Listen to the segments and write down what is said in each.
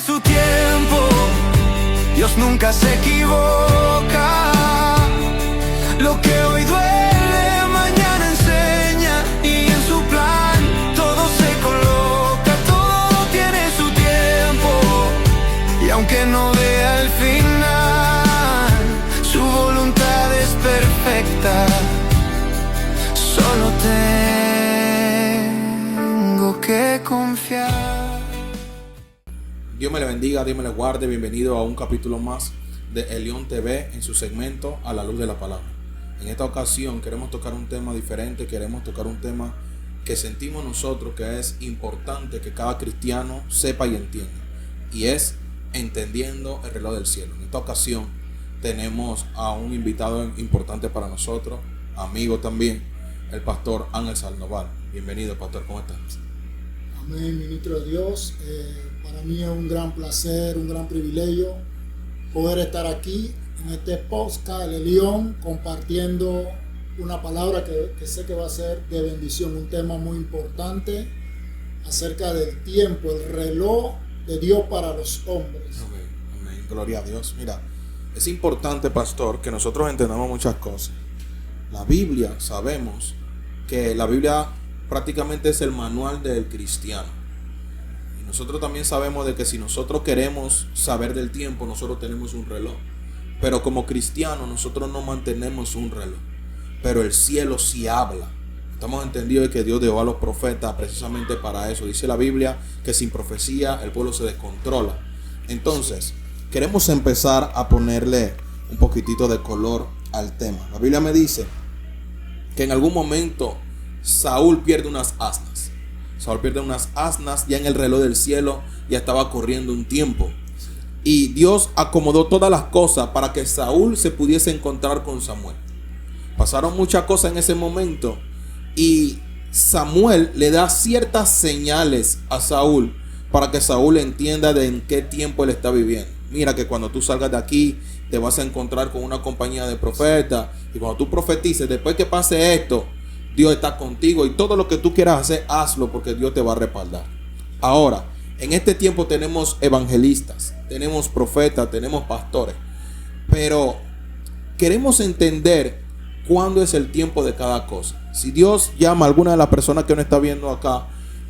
su tiempo, Dios nunca se equivoca. Lo que hoy duele, mañana enseña, y en su plan todo se coloca. Todo tiene su tiempo, y aunque no vea el final, su voluntad es perfecta. Solo tengo que confiar. Dios me le bendiga, Dios me le guarde. Bienvenido a un capítulo más de El León TV en su segmento A la Luz de la Palabra. En esta ocasión queremos tocar un tema diferente, queremos tocar un tema que sentimos nosotros que es importante que cada cristiano sepa y entienda, y es entendiendo el reloj del cielo. En esta ocasión tenemos a un invitado importante para nosotros, amigo también, el pastor Ángel Sandoval. Bienvenido, pastor, ¿cómo estás? Amén, ministro de Dios. Para mí es un gran placer, un gran privilegio poder estar aquí en este podcast, El León, compartiendo una palabra que sé que va a ser de bendición, un tema muy importante acerca del tiempo, el reloj de Dios para los hombres. Amén. Gloria a Dios. Mira, es importante, pastor, que nosotros entendamos muchas cosas. La Biblia, sabemos que la Biblia prácticamente es el manual del cristiano. Y nosotros también sabemos de que si nosotros queremos saber del tiempo, nosotros tenemos un reloj. Pero como cristianos nosotros no mantenemos un reloj. Pero el cielo sí habla. Estamos entendidos de que Dios dejó a los profetas precisamente para eso. Dice la Biblia que sin profecía el pueblo se descontrola. Entonces, queremos empezar a ponerle un poquitito de color al tema. La Biblia me dice que en algún momento Saúl pierde unas asnas. Saúl pierde unas asnas, ya en el reloj del cielo ya estaba corriendo un tiempo. Y Dios acomodó todas las cosas para que Saúl se pudiese encontrar con Samuel. Pasaron muchas cosas en ese momento y Samuel le da ciertas señales a Saúl para que Saúl entienda de en qué tiempo él está viviendo. Mira que cuando tú salgas de aquí te vas a encontrar con una compañía de profetas, y cuando tú profetices, después que pase esto, Dios está contigo, y todo lo que tú quieras hacer, hazlo, porque Dios te va a respaldar. Ahora, en este tiempo tenemos evangelistas, tenemos profetas, tenemos pastores, pero queremos entender cuándo es el tiempo de cada cosa. Si Dios llama a alguna de las personas que nos está viendo acá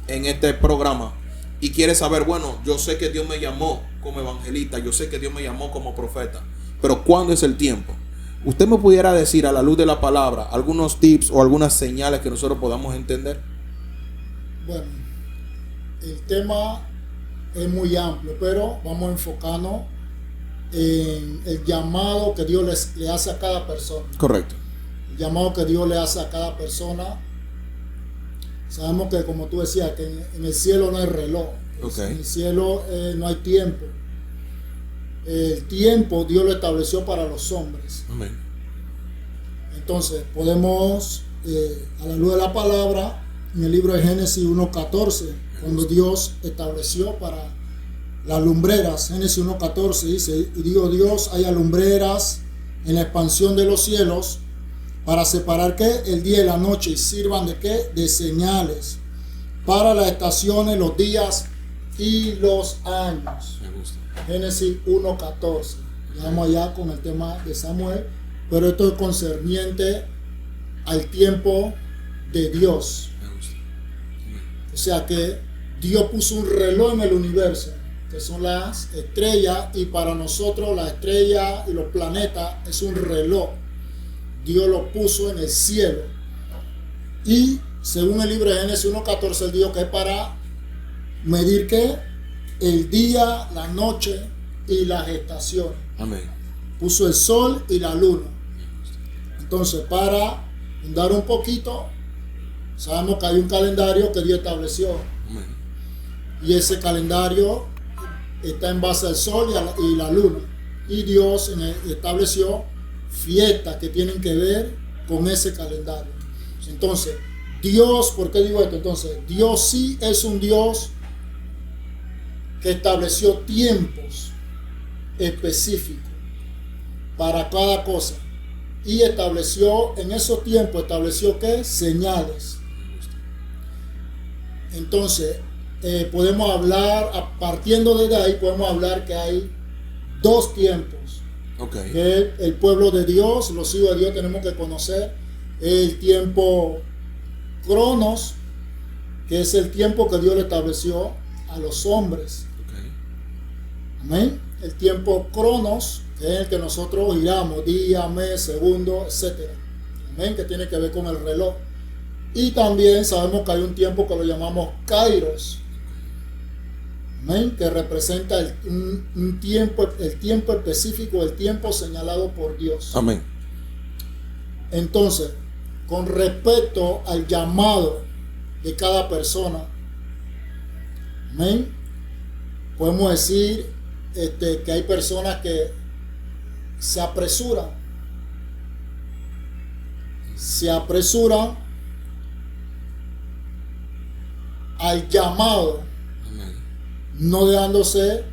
en este programa y quiere saber, bueno, yo sé que Dios me llamó como evangelista, yo sé que Dios me llamó como profeta, pero ¿cuándo es el tiempo? ¿Usted me pudiera decir, a la luz de la palabra, algunos tips o algunas señales que nosotros podamos entender? Bueno, el tema es muy amplio, pero vamos a enfocarnos en el llamado que Dios le hace a cada persona. Correcto. El llamado que Dios le hace a cada persona. Sabemos que, como tú decías, que en el cielo no hay reloj. Okay. En el cielo no hay tiempo. El tiempo Dios lo estableció para los hombres. Amén. Entonces podemos, a la luz de la palabra, en el libro de Génesis 1:14, cuando Dios estableció para las lumbreras, Génesis 1:14 dice: y dijo Dios, haya lumbreras en la expansión de los cielos para separar ¿qué? El día y la noche, y sirvan de ¿qué? De señales para las estaciones, los días y los años. Me gusta. Génesis 1:14. Vamos allá con el tema de Samuel, pero esto es concerniente al tiempo de Dios. Me gusta. O sea que Dios puso un reloj en el universo, que son las estrellas, y para nosotros las estrellas y los planetas es un reloj. Dios lo puso en el cielo. Y según el libro de Génesis 1:14, Él dijo que es para medir ¿qué? El día, la noche y las estaciones. Amén. Puso el sol y la luna. Entonces, para dar un poquito, sabemos que hay un calendario que Dios estableció. Amén. Y ese calendario está en base al sol y la luna. Y Dios estableció fiestas que tienen que ver con ese calendario. Entonces, Dios, ¿por qué digo esto? Entonces, Dios sí es un Dios que estableció tiempos específicos para cada cosa. Y estableció, en esos tiempos, estableció ¿qué? Señales. Entonces, podemos hablar, partiendo desde ahí, podemos hablar que hay dos tiempos. Okay. Que el pueblo de Dios, los hijos de Dios tenemos que conocer el tiempo Cronos, que es el tiempo que Dios le estableció a los hombres. Okay. Amén. El tiempo Cronos, que es el que nosotros giramos, día, mes, segundo, etc. Amén, que tiene que ver con el reloj. Y también sabemos que hay un tiempo que lo llamamos Kairos. Amén, que representa un tiempo, el tiempo específico, el tiempo señalado por Dios. Amén. Entonces, con respecto al llamado de cada persona, amén, podemos decir que hay personas que se apresuran al llamado, no dejándose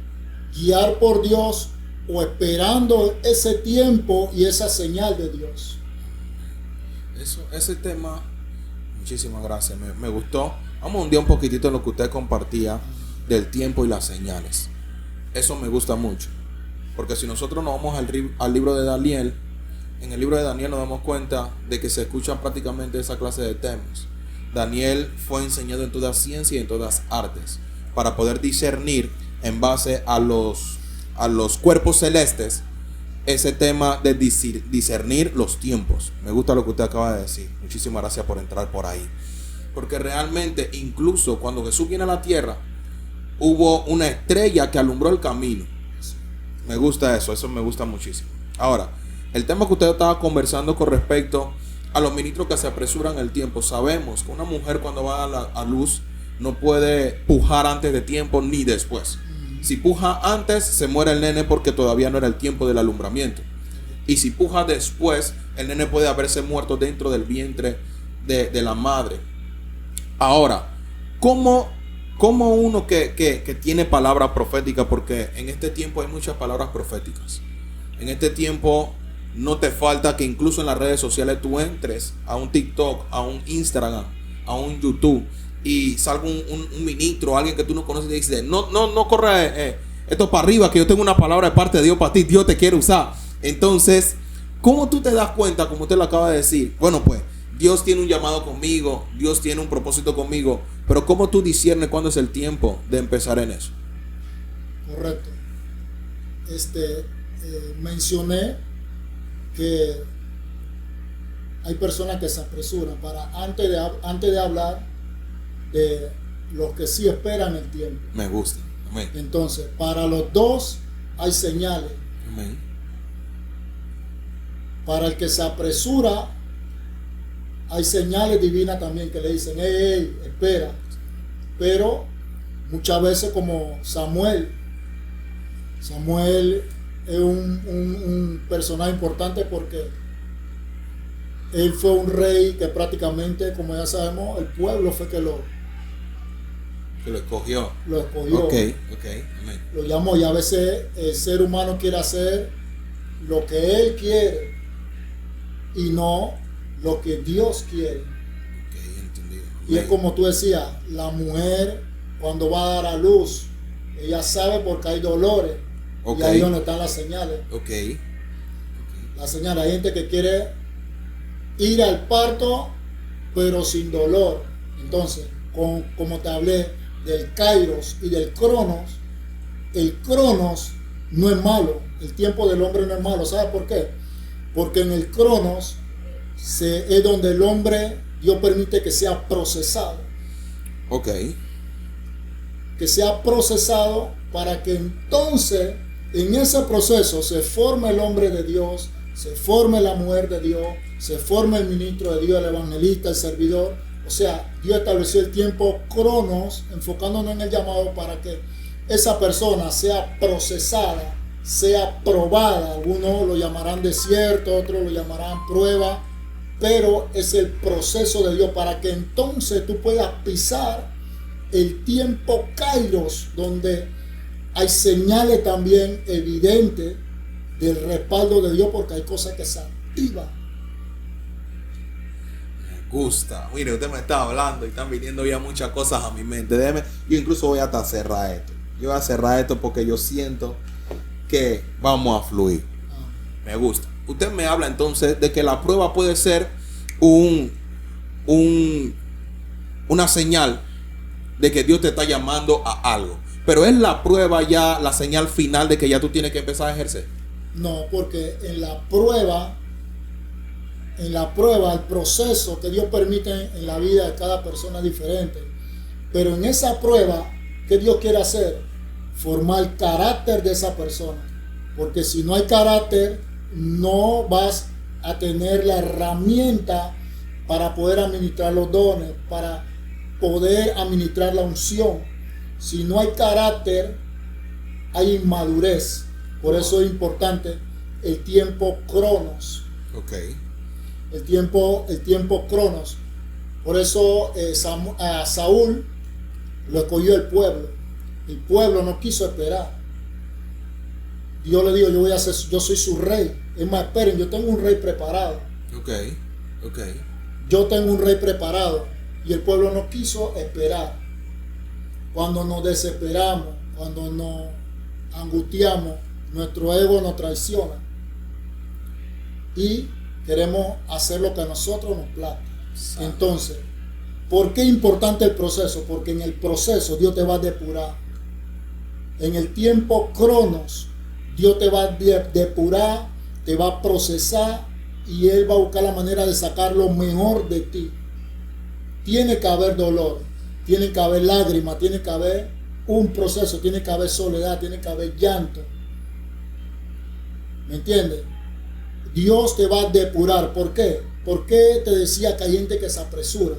guiar por Dios o esperando ese tiempo y esa señal de Dios. Ese tema, muchísimas gracias, me gustó. Vamos a hundir un poquitito en lo que usted compartía del tiempo y las señales. Eso me gusta mucho, porque si nosotros nos vamos al libro de Daniel, en el libro de Daniel nos damos cuenta de que se escuchan prácticamente esa clase de temas. Daniel fue enseñado en toda ciencia y en todas artes para poder discernir en base a los cuerpos celestes ese tema de discernir los tiempos. Me gusta lo que usted acaba de decir. Muchísimas gracias por entrar por ahí, porque realmente incluso cuando Jesús viene a la tierra hubo una estrella que alumbró el camino. Me gusta eso me gusta muchísimo. Ahora, el tema que usted estaba conversando con respecto a los ministros que se apresuran el tiempo. Sabemos que una mujer cuando va a luz no puede pujar antes de tiempo ni después. Si puja antes, se muere el nene porque todavía no era el tiempo del alumbramiento. Y si puja después, el nene puede haberse muerto dentro del vientre de la madre. Ahora, ¿cómo uno que tiene palabra profética? Porque en este tiempo hay muchas palabras proféticas. En este tiempo no te falta que incluso en las redes sociales tú entres a un TikTok, a un Instagram, a un YouTube y salga un ministro, alguien que tú no conoces y dice, no corre esto para arriba, que yo tengo una palabra de parte de Dios para ti, Dios te quiere usar. Entonces, ¿cómo tú te das cuenta, como usted lo acaba de decir? Bueno, pues Dios tiene un llamado conmigo, Dios tiene un propósito conmigo, pero ¿cómo tú disciernes cuándo es el tiempo de empezar en eso? Correcto. Mencioné que hay personas que se apresuran para antes de hablar de los que sí esperan el tiempo. Me gusta. Amén. Entonces, para los dos hay señales. Amén. Para el que se apresura hay señales divinas también que le dicen, hey, espera. Pero muchas veces, como Samuel es un personaje importante porque él fue un rey que prácticamente, como ya sabemos, el pueblo fue que lo escogió. Ok. Amén. Lo llamó, y a veces el ser humano quiere hacer lo que él quiere y no lo que Dios quiere. Entendido. Y es como tú decías, la mujer cuando va a dar a luz, ella sabe porque hay dolores. Y ahí es donde están las señales. Las señales. Hay gente que quiere ir al parto pero sin dolor. Entonces, como te hablé del Kairos y del Cronos, el Cronos no es malo, el tiempo del hombre no es malo. ¿Sabes por qué? Porque en el Cronos es donde el hombre, Dios permite que sea procesado. Que sea procesado para que entonces en ese proceso se forme el hombre de Dios, se forme la mujer de Dios, se forme el ministro de Dios, el evangelista, el servidor. O sea, Dios estableció el tiempo Cronos, enfocándonos en el llamado para que esa persona sea procesada, sea probada. Algunos lo llamarán desierto, otros lo llamarán prueba, pero es el proceso de Dios para que entonces tú puedas pisar el tiempo Kairos, donde hay señales también evidentes del respaldo de Dios, porque hay cosas que se activan. gusta. Mire, usted me está hablando y están viniendo ya muchas cosas a mi mente. Yo incluso voy hasta cerrar esto. Yo voy a cerrar esto porque yo siento que vamos a fluir. Me gusta. Usted me habla entonces de que la prueba puede ser una señal de que Dios te está llamando a algo. Pero es la prueba ya la señal final de que ya tú tienes que empezar a ejercer. No, porque en la prueba, el proceso que Dios permite en la vida de cada persona es diferente. Pero en esa prueba, ¿qué Dios quiere hacer? Formar el carácter de esa persona. Porque si no hay carácter, no vas a tener la herramienta para poder administrar los dones, para poder administrar la unción. Si no hay carácter, hay inmadurez. Por eso es importante el tiempo cronos. Okay. El tiempo cronos. Por eso a Saúl lo escogió el pueblo. El pueblo no quiso esperar. Dios le dijo, yo soy su rey. Es más, esperen, yo tengo un rey preparado. Okay. Yo tengo un rey preparado. Y el pueblo no quiso esperar. Cuando nos desesperamos, cuando nos angustiamos, nuestro ego nos traiciona. Y queremos hacer lo que a nosotros nos plazca. Entonces, ¿por qué es importante el proceso? Porque en el proceso Dios te va a depurar. En el tiempo cronos, Dios te va a depurar, te va a procesar y Él va a buscar la manera de sacar lo mejor de ti. Tiene que haber dolor, tiene que haber lágrimas, tiene que haber un proceso, tiene que haber soledad, tiene que haber llanto. ¿Me entiendes? Dios te va a depurar. ¿Por qué? ¿Por qué te decía que hay gente que se apresura?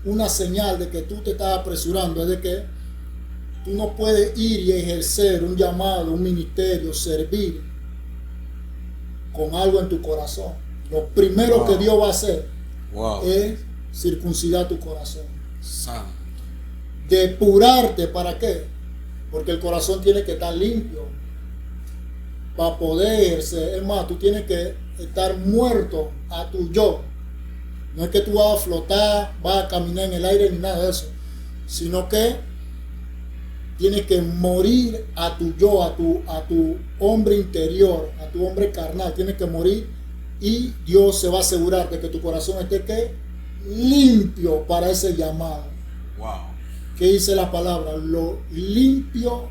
Una señal de que tú te estás apresurando es de que tú no puedes ir y ejercer un llamado, un ministerio, servir con algo en tu corazón. Lo primero que Dios va a hacer es circuncidar tu corazón. Santo. Depurarte, ¿para qué? Porque el corazón tiene que estar limpio para poder ser. Es más, tú tienes que estar muerto a tu yo. No es que tú vas a flotar, vas a caminar en el aire ni nada de eso, sino que tienes que morir a tu yo, a tu hombre interior, a tu hombre carnal. Tienes que morir y Dios se va a asegurar de que tu corazón esté limpio para ese llamado. Wow. ¿Qué dice la palabra? Lo limpio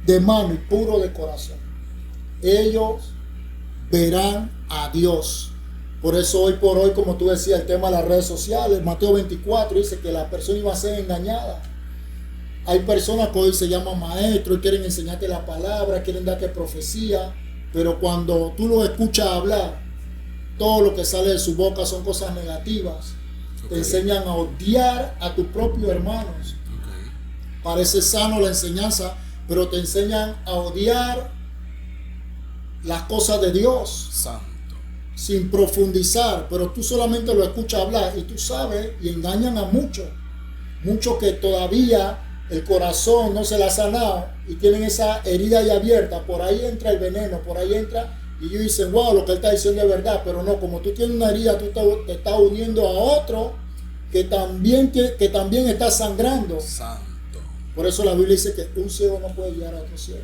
de mano y puro de corazón. Ellos verán a Dios. Por eso hoy por hoy, como tú decías, el tema de las redes sociales, Mateo 24 dice que la persona iba a ser engañada. Hay personas que hoy se llaman maestros y quieren enseñarte la palabra, quieren darte profecía, pero cuando tú los escuchas hablar, todo lo que sale de su boca son cosas negativas. Te enseñan a odiar a tus propios hermanos. Parece sano la enseñanza, pero te enseñan a odiar las cosas de Dios. Santo. Sin profundizar, pero tú solamente lo escuchas hablar y tú sabes, y engañan a muchos que todavía el corazón no se le ha sanado y tienen esa herida ya abierta. Por ahí entra el veneno, por ahí entra, y ellos dicen, wow, lo que él está diciendo es verdad, pero no, como tú tienes una herida, tú te estás uniendo a otro que también está sangrando. Santo. Por eso la Biblia dice que un ciego no puede llegar a otro ciego.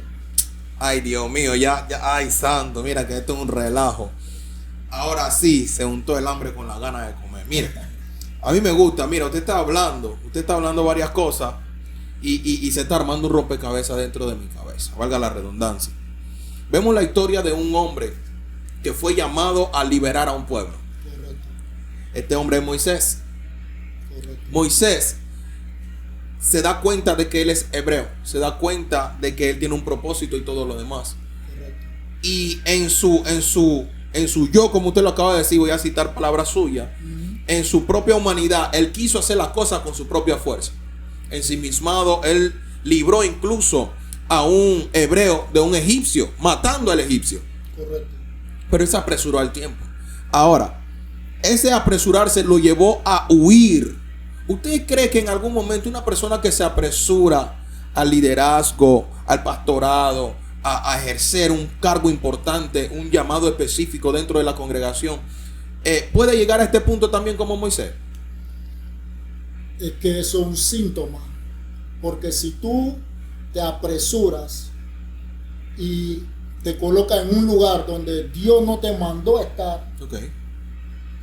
Ay, Dios mío, ay, santo, mira que esto es un relajo. Ahora sí, se untó el hambre con la gana de comer. Mira, a mí me gusta, mira, usted está hablando varias cosas y se está armando un rompecabezas dentro de mi cabeza, valga la redundancia. Vemos la historia de un hombre que fue llamado a liberar a un pueblo. Correcto. Este hombre es Moisés. Correcto. Moisés se da cuenta de que él es hebreo, se da cuenta de que él tiene un propósito y todo lo demás. Correcto. Y en su yo, como usted lo acaba de decir, voy a citar palabras suyas, en su propia humanidad, él quiso hacer las cosas con su propia fuerza. Ensimismado, él libró incluso a un hebreo de un egipcio, matando al egipcio. Correcto. Pero él se apresuró al tiempo. Ahora, ese apresurarse lo llevó a huir. ¿Usted cree que en algún momento una persona que se apresura al liderazgo, al pastorado, a ejercer un cargo importante, un llamado específico dentro de la congregación, puede llegar a este punto también como Moisés. Es que eso es un síntoma, porque si tú te apresuras y te colocas en un lugar donde Dios no te mandó a estar, Okay.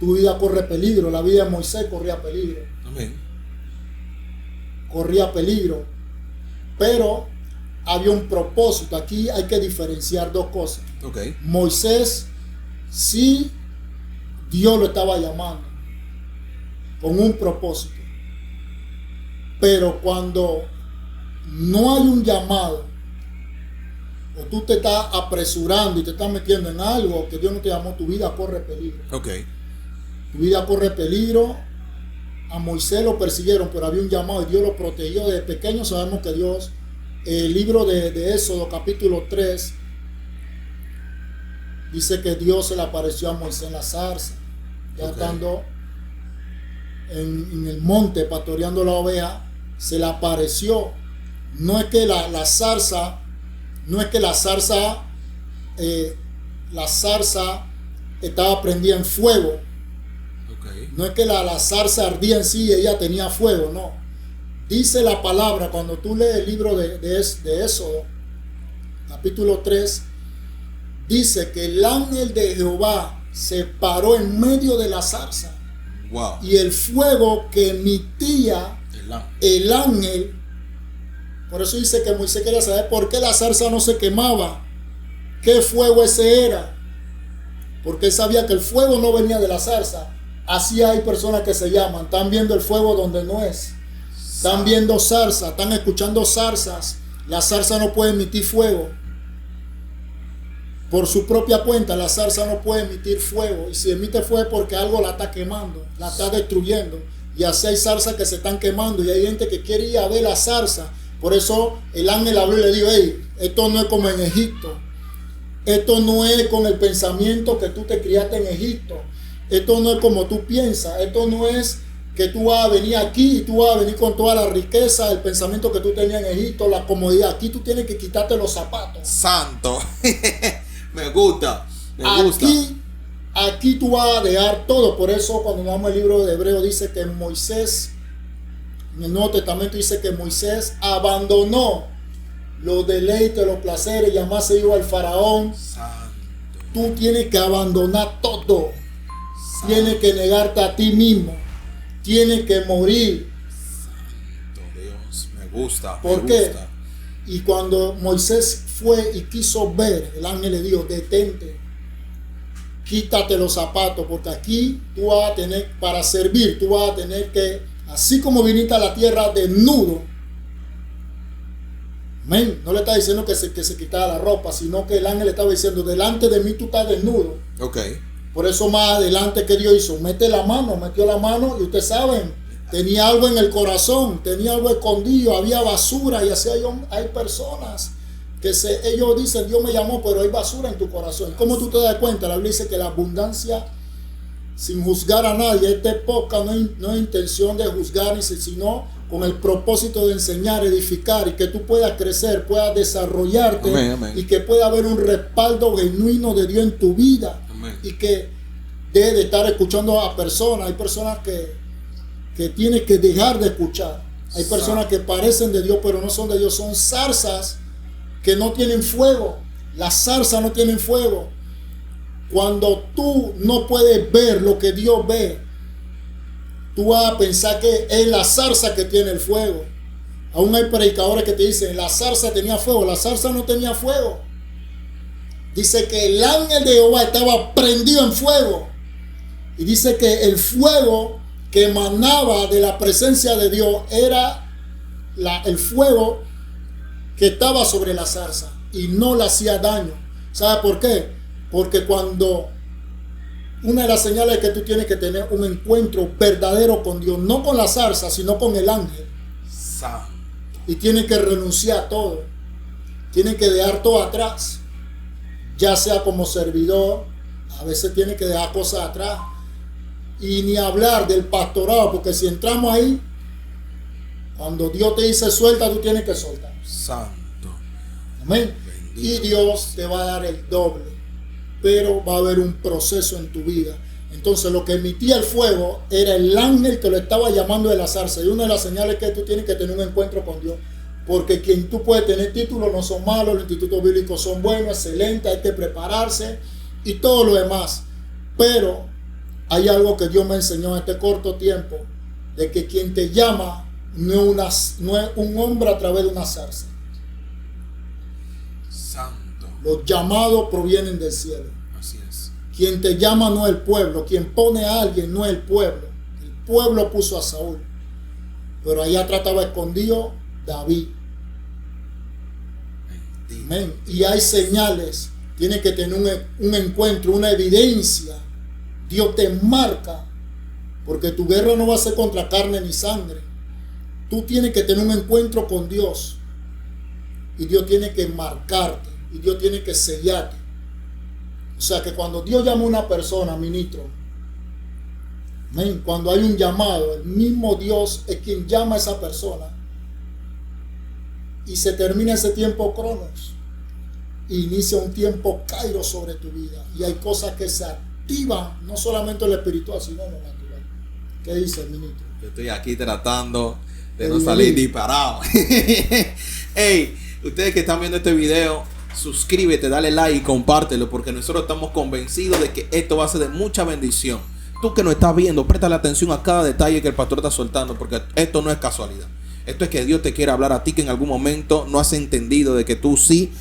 tu vida corre peligro. La vida de Moisés corría peligro. Amén. Corría peligro, pero había un propósito. Aquí hay que diferenciar dos cosas. Okay. Moisés, sí, Dios lo estaba llamando con un propósito, pero cuando no hay un llamado, o tú te estás apresurando y te estás metiendo en algo que Dios no te llamó, tu vida corre peligro. Okay. Tu vida corre peligro. A Moisés lo persiguieron, pero había un llamado y Dios lo protegió. Desde pequeño sabemos que Dios, el libro de Éxodo capítulo 3, dice que Dios se le apareció a Moisés en la zarza, ya estando en el monte pastoreando la oveja, se le apareció. No es que la zarza estaba prendida en fuego. No es que la zarza ardía en sí y ella tenía fuego, no. Dice la palabra, cuando tú lees el libro de Éxodo, capítulo 3, dice que el ángel de Jehová se paró en medio de la zarza. Wow. Y el fuego que emitía el ángel, por eso dice que Moisés quería saber por qué la zarza no se quemaba, qué fuego ese era, porque él sabía que el fuego no venía de la zarza. Así hay personas que se llaman, están viendo el fuego donde no es, están viendo zarza, están escuchando zarzas. La zarza no puede emitir fuego por su propia cuenta. La zarza no puede emitir fuego, y si emite fuego es porque algo la está quemando, la está destruyendo. Y así hay zarzas que se están quemando, y hay gente que quiere ir a ver la zarza. Por eso el ángel habló y le dijo: hey, esto no es como en Egipto, esto no es con el pensamiento que tú te criaste en Egipto. Esto no es como tú piensas. Esto no es que tú vas a venir aquí y tú vas a venir con toda la riqueza, el pensamiento que tú tenías en Egipto, la comodidad. Aquí tú tienes que quitarte los zapatos. Santo. Me gusta. Aquí tú vas a dejar todo. Por eso cuando vamos al libro de Hebreos dice que Moisés, en el Nuevo Testamento dice que Moisés abandonó los deleites, los placeres, y además se iba al faraón. Santo. Tú tienes que abandonar todo. Tienes que negarte a ti mismo. Tienes que morir. Santo Dios, me gusta. ¿Por qué? Y cuando Moisés fue y quiso ver, el ángel le dijo: detente, quítate los zapatos, porque aquí tú vas a tener, para servir, tú vas a tener que, así como viniste a la tierra desnudo. Amén. No le está diciendo que se quitara la ropa, sino que el ángel le estaba diciendo: delante de mí tú estás desnudo. Okay. Por eso más adelante, ¿qué Dios hizo? Metió la mano, y ustedes saben, tenía algo en el corazón, tenía algo escondido, había basura, y así hay personas que ellos dicen: Dios me llamó, pero hay basura en tu corazón. ¿Cómo tú te das cuenta? La Biblia dice que la abundancia, sin juzgar a nadie, esta época no hay intención de juzgar, sino con el propósito de enseñar, edificar, y que tú puedas crecer, puedas desarrollarte. Amén, amén. Y que pueda haber un respaldo genuino de Dios en tu vida. Amén. Y que deje de estar escuchando a personas. Hay personas que tienes que dejar de escuchar. Hay personas que parecen de Dios pero no son de Dios. Son zarzas que no tienen fuego. Las zarzas no tienen fuego. Cuando tú no puedes ver lo que Dios ve, tú vas a pensar que es la zarza que tiene el fuego. Aún hay predicadores que te dicen: la zarza tenía fuego. La zarza no tenía fuego. Dice que el ángel de Jehová estaba prendido en fuego. Y dice que el fuego que emanaba de la presencia de Dios era el fuego que estaba sobre la zarza y no le hacía daño. ¿Sabe por qué? Porque cuando una de las señales es que tú tienes que tener un encuentro verdadero con Dios, no con la zarza, sino con el ángel. Santo. Y tienes que renunciar a todo. Tienes que dejar todo atrás. Ya sea como servidor, a veces tienes que dejar cosas atrás. Y ni hablar del pastorado, porque si entramos ahí, cuando Dios te dice suelta, tú tienes que soltar. Santo. Amén. Bendito. Y Dios te va a dar el doble. Pero va a haber un proceso en tu vida Entonces lo que emitía el fuego era el ángel que lo estaba llamando de la zarza. Y una de las señales que tú tienes que tener un encuentro con Dios. Porque quien tú puedes tener títulos no son malos, los institutos bíblicos son buenos, excelentes, hay que prepararse y todo lo demás. Pero hay algo que Dios me enseñó en este corto tiempo, de que quien te llama no es un hombre a través de una zarza. Santo. Los llamados provienen del cielo. Así es. Quien te llama no es el pueblo, quien pone a alguien no es el pueblo. El pueblo puso a Saúl, pero allá trataba escondido David. Amén. Y hay señales, tiene que tener un encuentro, una evidencia. Dios te marca, porque tu guerra no va a ser contra carne ni sangre. Tú tienes que tener un encuentro con Dios, y Dios tiene que marcarte, y Dios tiene que sellarte. O sea que cuando Dios llama a una persona, ministro, amén, cuando hay un llamado, el mismo Dios es quien llama a esa persona, y se termina ese tiempo cronos, e inicia un tiempo kairos sobre tu vida, y hay cosas que se activan, no solamente lo espiritual, sino lo natural. ¿Qué dice el ministro? Yo estoy aquí tratando de no salir disparado. Hey, ustedes que están viendo este video, suscríbete, dale like y compártelo, porque nosotros estamos convencidos de que esto va a ser de mucha bendición. Tú que nos estás viendo, préstale atención a cada detalle que el pastor está soltando, porque esto no es casualidad. Esto es que Dios te quiere hablar a ti, que en algún momento no has entendido de que tú sí,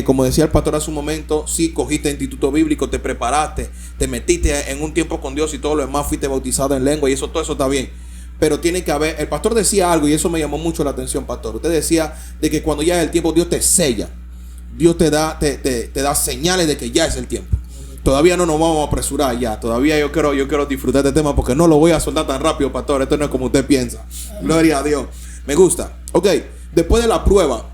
como decía el pastor hace un momento, sí cogiste instituto bíblico, te preparaste, te metiste en un tiempo con Dios y todo lo demás, fuiste bautizado en lengua y todo eso está bien. Pero tiene que haber, el pastor decía algo y eso me llamó mucho la atención, pastor. Usted decía de que cuando ya es el tiempo, Dios te sella. Dios te da señales de que ya es el tiempo. Todavía no nos vamos a apresurar ya. Todavía yo quiero disfrutar de este tema porque no lo voy a soltar tan rápido, pastor. Esto no es como usted piensa. Gloria a Dios. Me gusta. Ok, después de la prueba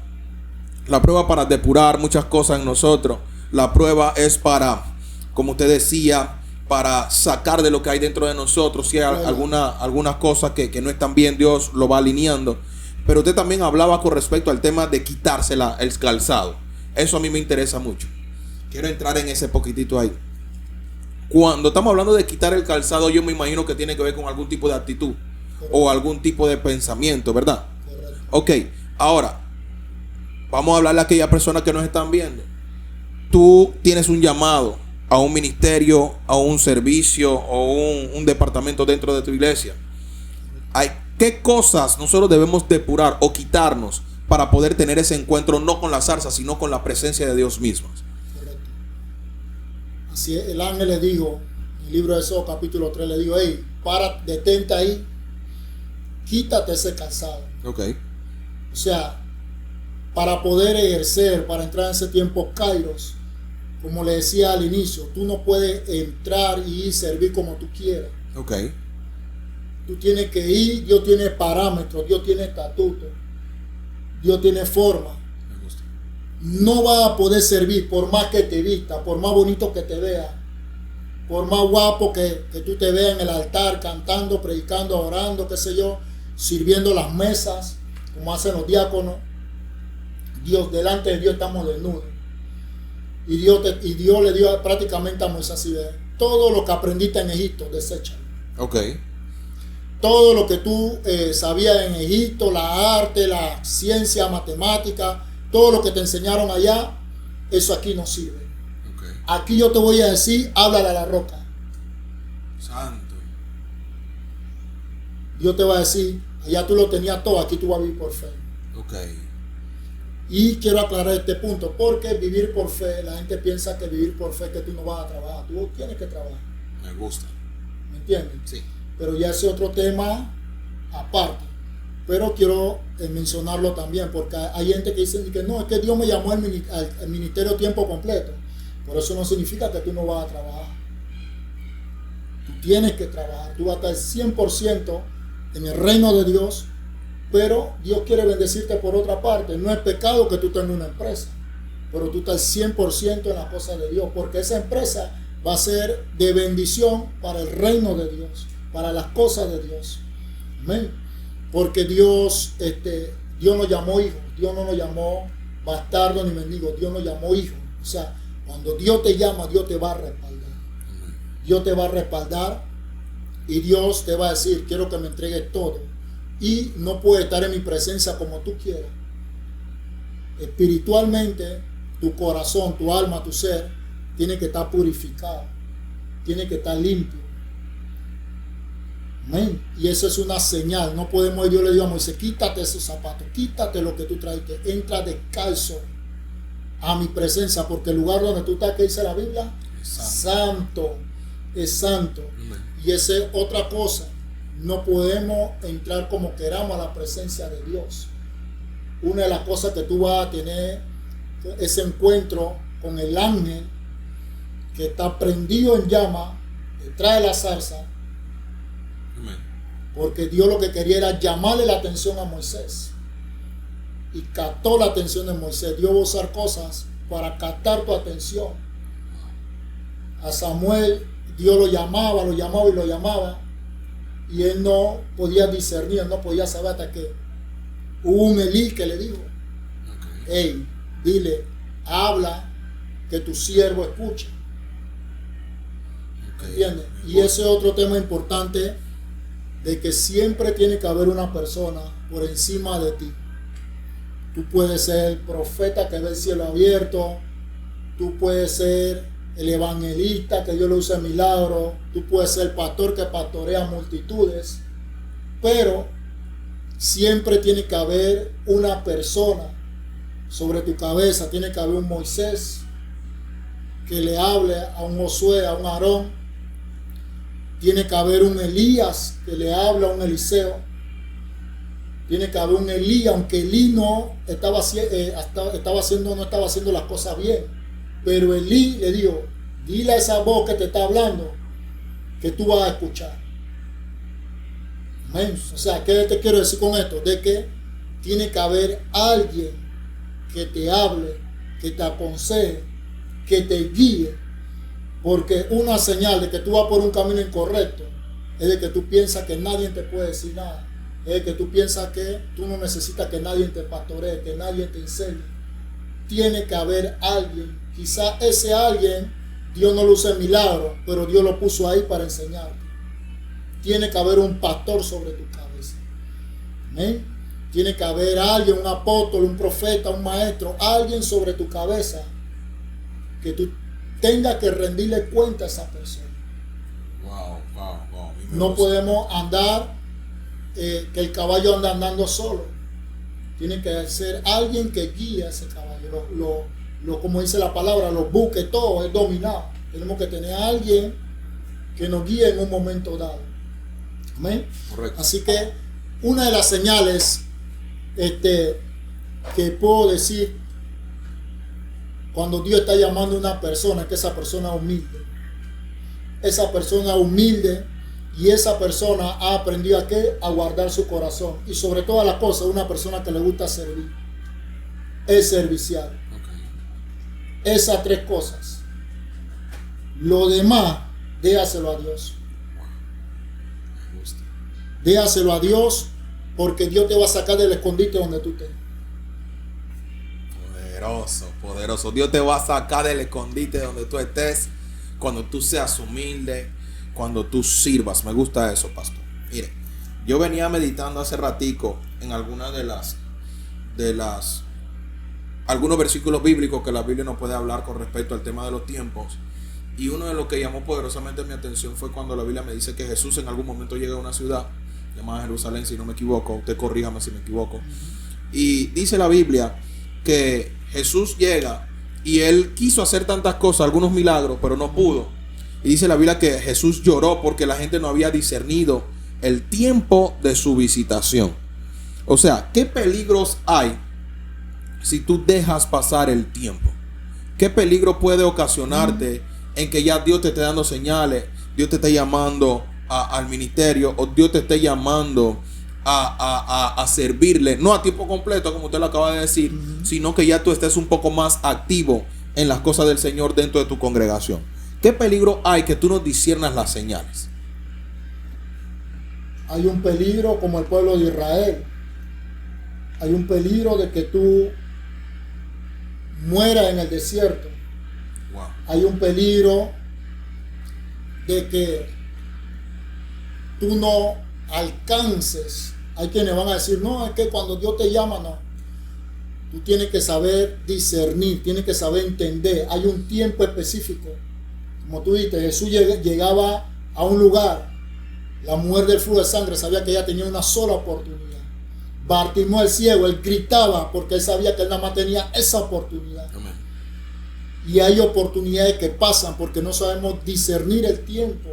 para depurar muchas cosas en nosotros. La prueba es para, como usted decía, para sacar de lo que hay dentro de nosotros. Si hay algunas cosas que no están bien, Dios lo va alineando. Pero usted también hablaba con respecto al tema de quitarse el calzado. Eso a mí me interesa mucho. Quiero entrar en ese poquitito ahí. Cuando estamos hablando de quitar el calzado, yo me imagino que tiene que ver con algún tipo de actitud o algún tipo de pensamiento, ¿verdad? Ok, ahora vamos a hablarle a aquellas personas que nos están viendo. Tú tienes un llamado a un ministerio, a un servicio o un departamento dentro de tu iglesia. ¿Qué cosas nosotros debemos depurar o quitarnos para poder tener ese encuentro no con la zarza, sino con la presencia de Dios mismo? Correcto. Así es, el ángel le dijo, en el libro de Éxodo capítulo 3, le dijo, hey, detente ahí, quítate ese calzado. Ok. O sea, para poder ejercer, para entrar en ese tiempo kairos, como le decía al inicio, tú no puedes entrar y servir como tú quieras. Ok. Tú tienes que ir, Dios tiene parámetros, Dios tiene estatutos, Dios tiene forma. Me gusta. No vas a poder servir por más que te vista, por más bonito que te vea, por más guapo que tú te veas en el altar, cantando, predicando, orando, qué sé yo, sirviendo las mesas, como hacen los diáconos. Delante de Dios estamos desnudos. Y Dios le dio prácticamente a Moisés así, todo lo que aprendiste en Egipto, deséchalo. Ok. Todo lo que tú sabías en Egipto, la arte, la ciencia, matemática, todo lo que te enseñaron allá, eso aquí no sirve. Okay. Aquí yo te voy a decir, háblale a la roca. Santo. Dios te va a decir, allá tú lo tenías todo, aquí tú vas a vivir por fe. Ok. Y quiero aclarar este punto, porque vivir por fe, la gente piensa que vivir por fe es que tú no vas a trabajar, tú tienes que trabajar. Me gusta. ¿Me entiendes? Sí. Pero ya ese otro tema aparte. Pero quiero mencionarlo también, porque hay gente que dice que no, es que Dios me llamó al ministerio tiempo completo. Pero eso no significa que tú no vas a trabajar. Tú tienes que trabajar, tú vas a estar 100% en el reino de Dios, pero Dios quiere bendecirte por otra parte. No es pecado que tú tengas una empresa, pero tú estás 100% en las cosas de Dios, porque esa empresa va a ser de bendición para el reino de Dios, para las cosas de Dios. Amén. Porque Dios nos llamó hijos. Dios no nos llamó bastardo ni mendigo. Dios nos llamó hijos. O sea, cuando Dios te llama, Dios te va a respaldar. Dios te va a respaldar y Dios te va a decir, quiero que me entregues todo. Y no puedes estar en mi presencia como tú quieras. Espiritualmente, tu corazón, tu alma, tu ser, tiene que estar purificado, tiene que estar limpio. Amén. Y eso es una señal. No podemos, Dios le dijo a Moisés, quítate esos zapatos, quítate lo que tú traes, entra descalzo a mi presencia, porque el lugar donde tú estás, que dice la Biblia, santo, es santo. Y esa es otra cosa. No podemos entrar como queramos a la presencia de Dios. Una de las cosas que tú vas a tener, ese encuentro con el ángel que está prendido en llama detrás de la zarza. Porque Dios lo que quería era llamarle la atención a Moisés. Y captó la atención de Moisés. Dios va a usar cosas para captar tu atención. A Samuel, Dios lo llamaba y lo llamaba. Y él no podía discernir, no podía saber hasta que hubo un Elí que le dijo, hey, dile, habla, que tu siervo escuche. ¿Entiendes? Y ese es otro tema importante, de que siempre tiene que haber una persona por encima de ti. Tú puedes ser el profeta que ve el cielo abierto, tú puedes ser el evangelista que Dios lo usa en milagros, tú puedes ser el pastor que pastorea multitudes, pero siempre tiene que haber una persona sobre tu cabeza. Tiene que haber un Moisés que le hable a un Josué, a un Aarón. Tiene que haber un Elías que le habla a un Eliseo. Tiene que haber un Elías, aunque Elí no estaba haciendo las cosas bien. Pero Elí le dijo, dile a esa voz que te está hablando que tú vas a escuchar. Amén. O sea, ¿qué te quiero decir con esto? De que tiene que haber alguien que te hable, que te aconseje, que te guíe. Porque una señal de que tú vas por un camino incorrecto es de que tú piensas que nadie te puede decir nada. Es de que tú piensas que tú no necesitas que nadie te pastoree, que nadie te enseñe. Tiene que haber alguien. Quizás ese alguien Dios no lo usa en milagro, pero Dios lo puso ahí para enseñarte. Tiene que haber un pastor sobre tu cabeza. ¿Amén? Tiene que haber alguien, un apóstol, un profeta, un maestro, alguien sobre tu cabeza que tú tengas que rendirle cuenta a esa persona. Wow. No podemos andar, que el caballo anda andando solo. Tiene que ser alguien que guíe a ese caballo. Como dice la palabra, los buques, todo es dominado. Tenemos que tener a alguien que nos guíe en un momento dado. Amén. Correcto. Así que una de las señales que puedo decir cuando Dios está llamando a una persona, es que esa persona es humilde. Esa persona humilde, y esa persona ha aprendido a guardar su corazón. Y sobre todas las cosas, una persona que le gusta servir. Es servicial. Esas tres cosas. Lo demás, déjaselo a Dios. Déjaselo a Dios, porque Dios te va a sacar del escondite donde tú estés. Poderoso. Dios te va a sacar del escondite donde tú estés, cuando tú seas humilde, cuando tú sirvas. Me gusta eso, pastor. Mire, yo venía meditando hace ratico en algunas de las algunos versículos bíblicos que la Biblia nos puede hablar con respecto al tema de los tiempos. Y uno de los que llamó poderosamente mi atención fue cuando la Biblia me dice que Jesús en algún momento llega a una ciudad llamada Jerusalén, si no me equivoco. Usted corríjame si me equivoco. Y dice la Biblia que Jesús llega y él quiso hacer tantas cosas, algunos milagros, pero no pudo. Y dice la Biblia que Jesús lloró porque la gente no había discernido el tiempo de su visitación. O sea, ¿qué peligros hay si tú dejas pasar el tiempo? ¿Qué peligro puede ocasionarte en que ya Dios te esté dando señales, Dios te esté llamando al ministerio, o Dios te esté llamando a servirle, no a tiempo completo como usted lo acaba de decir, sino que ya tú estés un poco más activo en las cosas del Señor dentro de tu congregación? ¿Qué peligro hay que tú no disciernas las señales? Hay un peligro como el pueblo de Israel. Hay un peligro de que tú mueras en el desierto. Wow. Hay un peligro de que tú no alcances. Hay quienes van a decir, no, es que cuando Dios te llama, no. Tú tienes que saber discernir, tienes que saber entender. Hay un tiempo específico. Como tú dijiste, Jesús llegaba a un lugar. La mujer del flujo de sangre sabía que ella tenía una sola oportunidad. Bartimeo el ciego, él gritaba porque él sabía que él nada más tenía esa oportunidad. Amén. Y hay oportunidades que pasan porque no sabemos discernir el tiempo.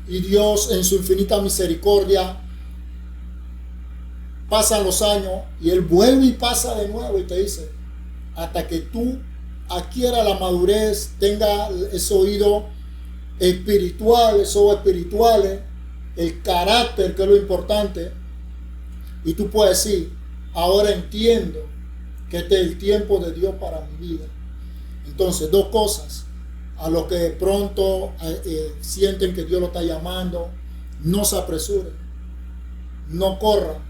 Y Dios en su infinita misericordia, pasan los años y Él vuelve y pasa de nuevo y te dice, hasta que tú adquiera la madurez, tenga ese oído espiritual, esos ojos espirituales, el carácter, que es lo importante, y tú puedes decir, ahora entiendo que este es el tiempo de Dios para mi vida. Entonces, dos cosas. A los que pronto sienten que Dios lo está llamando, no se apresuren, no corran,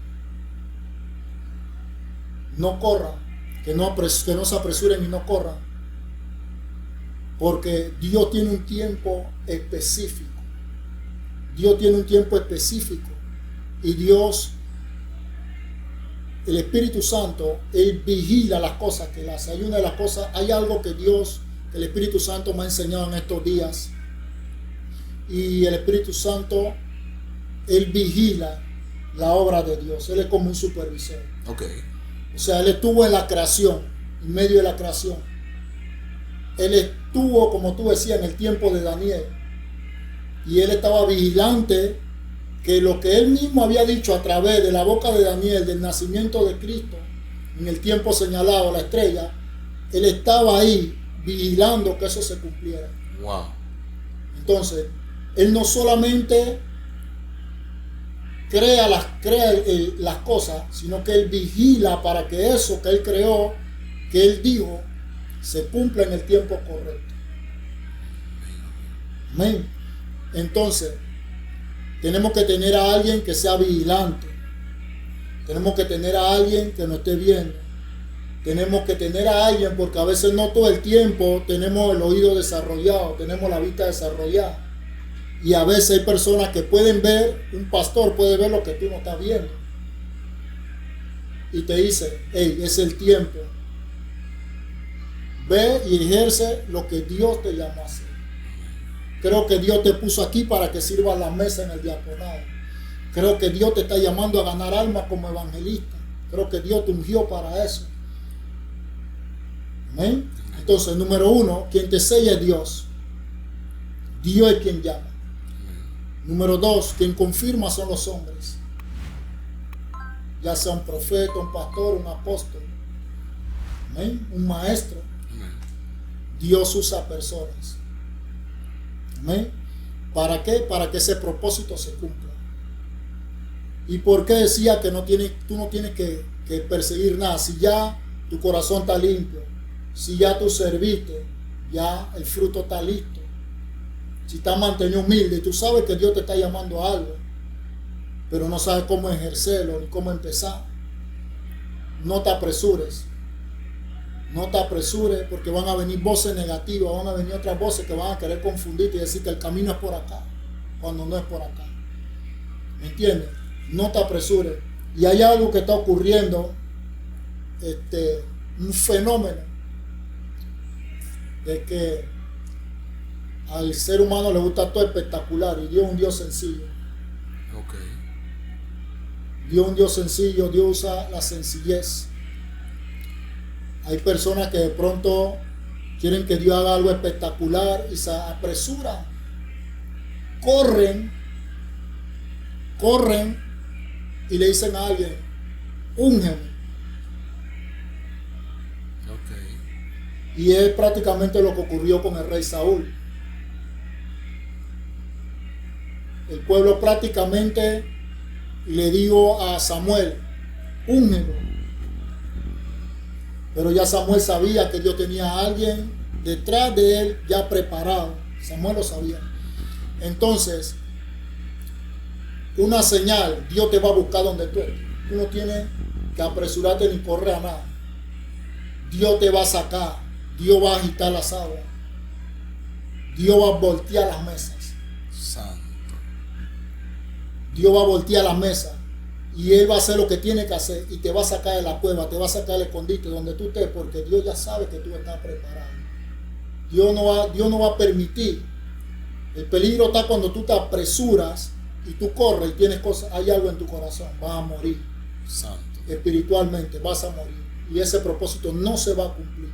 que no se apresuren y no corran, porque Dios tiene un tiempo específico. Dios tiene un tiempo específico y Dios, el Espíritu Santo, Él vigila las cosas que las hay. Una de las cosas, hay algo que el Espíritu Santo me ha enseñado en estos días, y el Espíritu Santo, Él vigila la obra de Dios. Él es como un supervisor. Okay. O sea, Él estuvo en la creación, en medio de la creación. Él estuvo, como tú decías, en el tiempo de Daniel, y Él estaba vigilante que lo que Él mismo había dicho a través de la boca de Daniel, del nacimiento de Cristo, en el tiempo señalado, la estrella, Él estaba ahí vigilando que eso se cumpliera. Wow. Entonces, Él no solamente crea las cosas, sino que Él vigila para que eso que Él creó, que Él dijo, se cumpla en el tiempo correcto. Amén. Entonces, tenemos que tener a alguien que sea vigilante. Tenemos que tener a alguien que nos esté viendo. Tenemos que tener a alguien, porque a veces no todo el tiempo tenemos el oído desarrollado, tenemos la vista desarrollada. Y a veces hay personas que pueden ver, un pastor puede ver lo que tú no estás viendo. Y te dice, hey, es el tiempo. Ve y ejerce lo que Dios te llamó a hacer. Creo que Dios te puso aquí para que sirva la mesa en el diaconado. Creo que Dios te está llamando a ganar almas como evangelista. Creo que Dios te ungió para eso. Amén. Entonces, número uno, quien te sella es Dios. Dios es quien llama. Número dos, quien confirma son los hombres. Ya sea un profeta, un pastor, un apóstol. Amén. Un maestro. Dios usa personas. Amén. ¿Para qué? Para que ese propósito se cumpla. ¿Y por qué decía que tú no tienes que perseguir nada? Si ya tu corazón está limpio, si ya tú serviste, ya el fruto está listo. Si estás mantenido humilde y tú sabes que Dios te está llamando a algo, pero no sabes cómo ejercerlo ni cómo empezar, no te apresures. No te apresures, porque van a venir voces negativas, van a venir otras voces que van a querer confundirte y decir que el camino es por acá, cuando no es por acá. ¿Me entiendes? No te apresures. Y hay algo que está ocurriendo, un fenómeno de que al ser humano le gusta todo espectacular, y Dios es un Dios sencillo. Okay. Dios es un Dios sencillo, Dios usa la sencillez. Hay personas que de pronto quieren que Dios haga algo espectacular y se apresuran. Corren y le dicen a alguien, úngeme. Okay. Y es prácticamente lo que ocurrió con el rey Saúl. El pueblo prácticamente le dijo a Samuel, úngelo. Pero ya Samuel sabía que Dios tenía a alguien detrás de él ya preparado. Samuel lo sabía. Entonces, una señal, Dios te va a buscar donde tú estés. Tú no tienes que apresurarte ni correr a nada. Dios te va a sacar. Dios va a agitar las aguas. Dios va a voltear las mesas. Santo. Dios va a voltear las mesas. Y Él va a hacer lo que tiene que hacer. Y te va a sacar de la cueva, te va a sacar del escondite donde tú estés, porque Dios ya sabe que tú estás preparado. Dios no va a permitir. El peligro está cuando tú te apresuras y tú corres y tienes cosas, hay algo en tu corazón. Vas a morir. Santo. Espiritualmente vas a morir. Y ese propósito no se va a cumplir.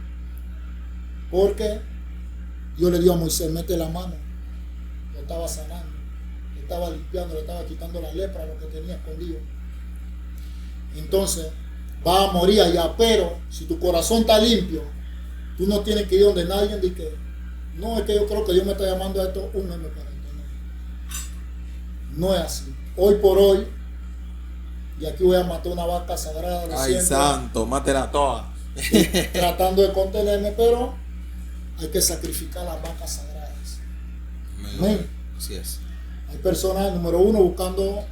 Porque Dios le dio a Moisés, mete la mano. Lo estaba sanando. Le estaba limpiando, le estaba quitando la lepra, lo que tenía escondido. Entonces, vas a morir allá. Pero si tu corazón está limpio, tú no tienes que ir donde nadie diga, no, es que yo creo que Dios me está llamando a esto un año para esto. No es así. Hoy por hoy, y aquí voy a matar una vaca sagrada. Ay, siempre, santo, mátela toda. tratando de contenerme, pero hay que sacrificar las vacas sagradas. Amén. Así es. Hay personas, número uno, buscando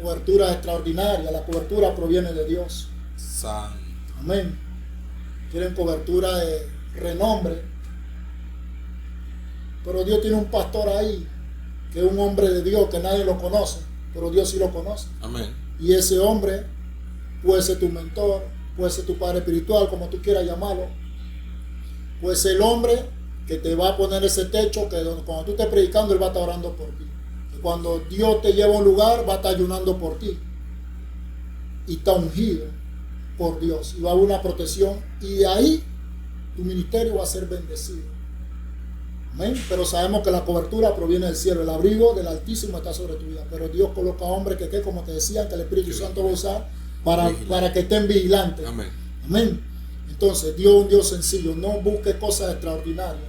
cobertura extraordinaria. La cobertura proviene de Dios. Santo. Amén. Quieren cobertura de renombre. Pero Dios tiene un pastor ahí, que es un hombre de Dios, que nadie lo conoce, pero Dios sí lo conoce. Amén. Y ese hombre puede ser tu mentor, puede ser tu padre espiritual, como tú quieras llamarlo. Puede ser el hombre que te va a poner ese techo, que cuando tú estés predicando, Él va a estar orando por ti. Y cuando Dios te lleva a un lugar, va a estar ayunando por ti. Y está ungido por Dios. Y va a haber una protección. Y de ahí, tu ministerio va a ser bendecido. Amén. Pero sabemos que la cobertura proviene del cielo. El abrigo del Altísimo está sobre tu vida. Pero Dios coloca hombres que como te decía, que el Espíritu Santo va a usar para que estén vigilantes. Amén. Amén. Entonces, Dios es un Dios sencillo. No busques cosas extraordinarias.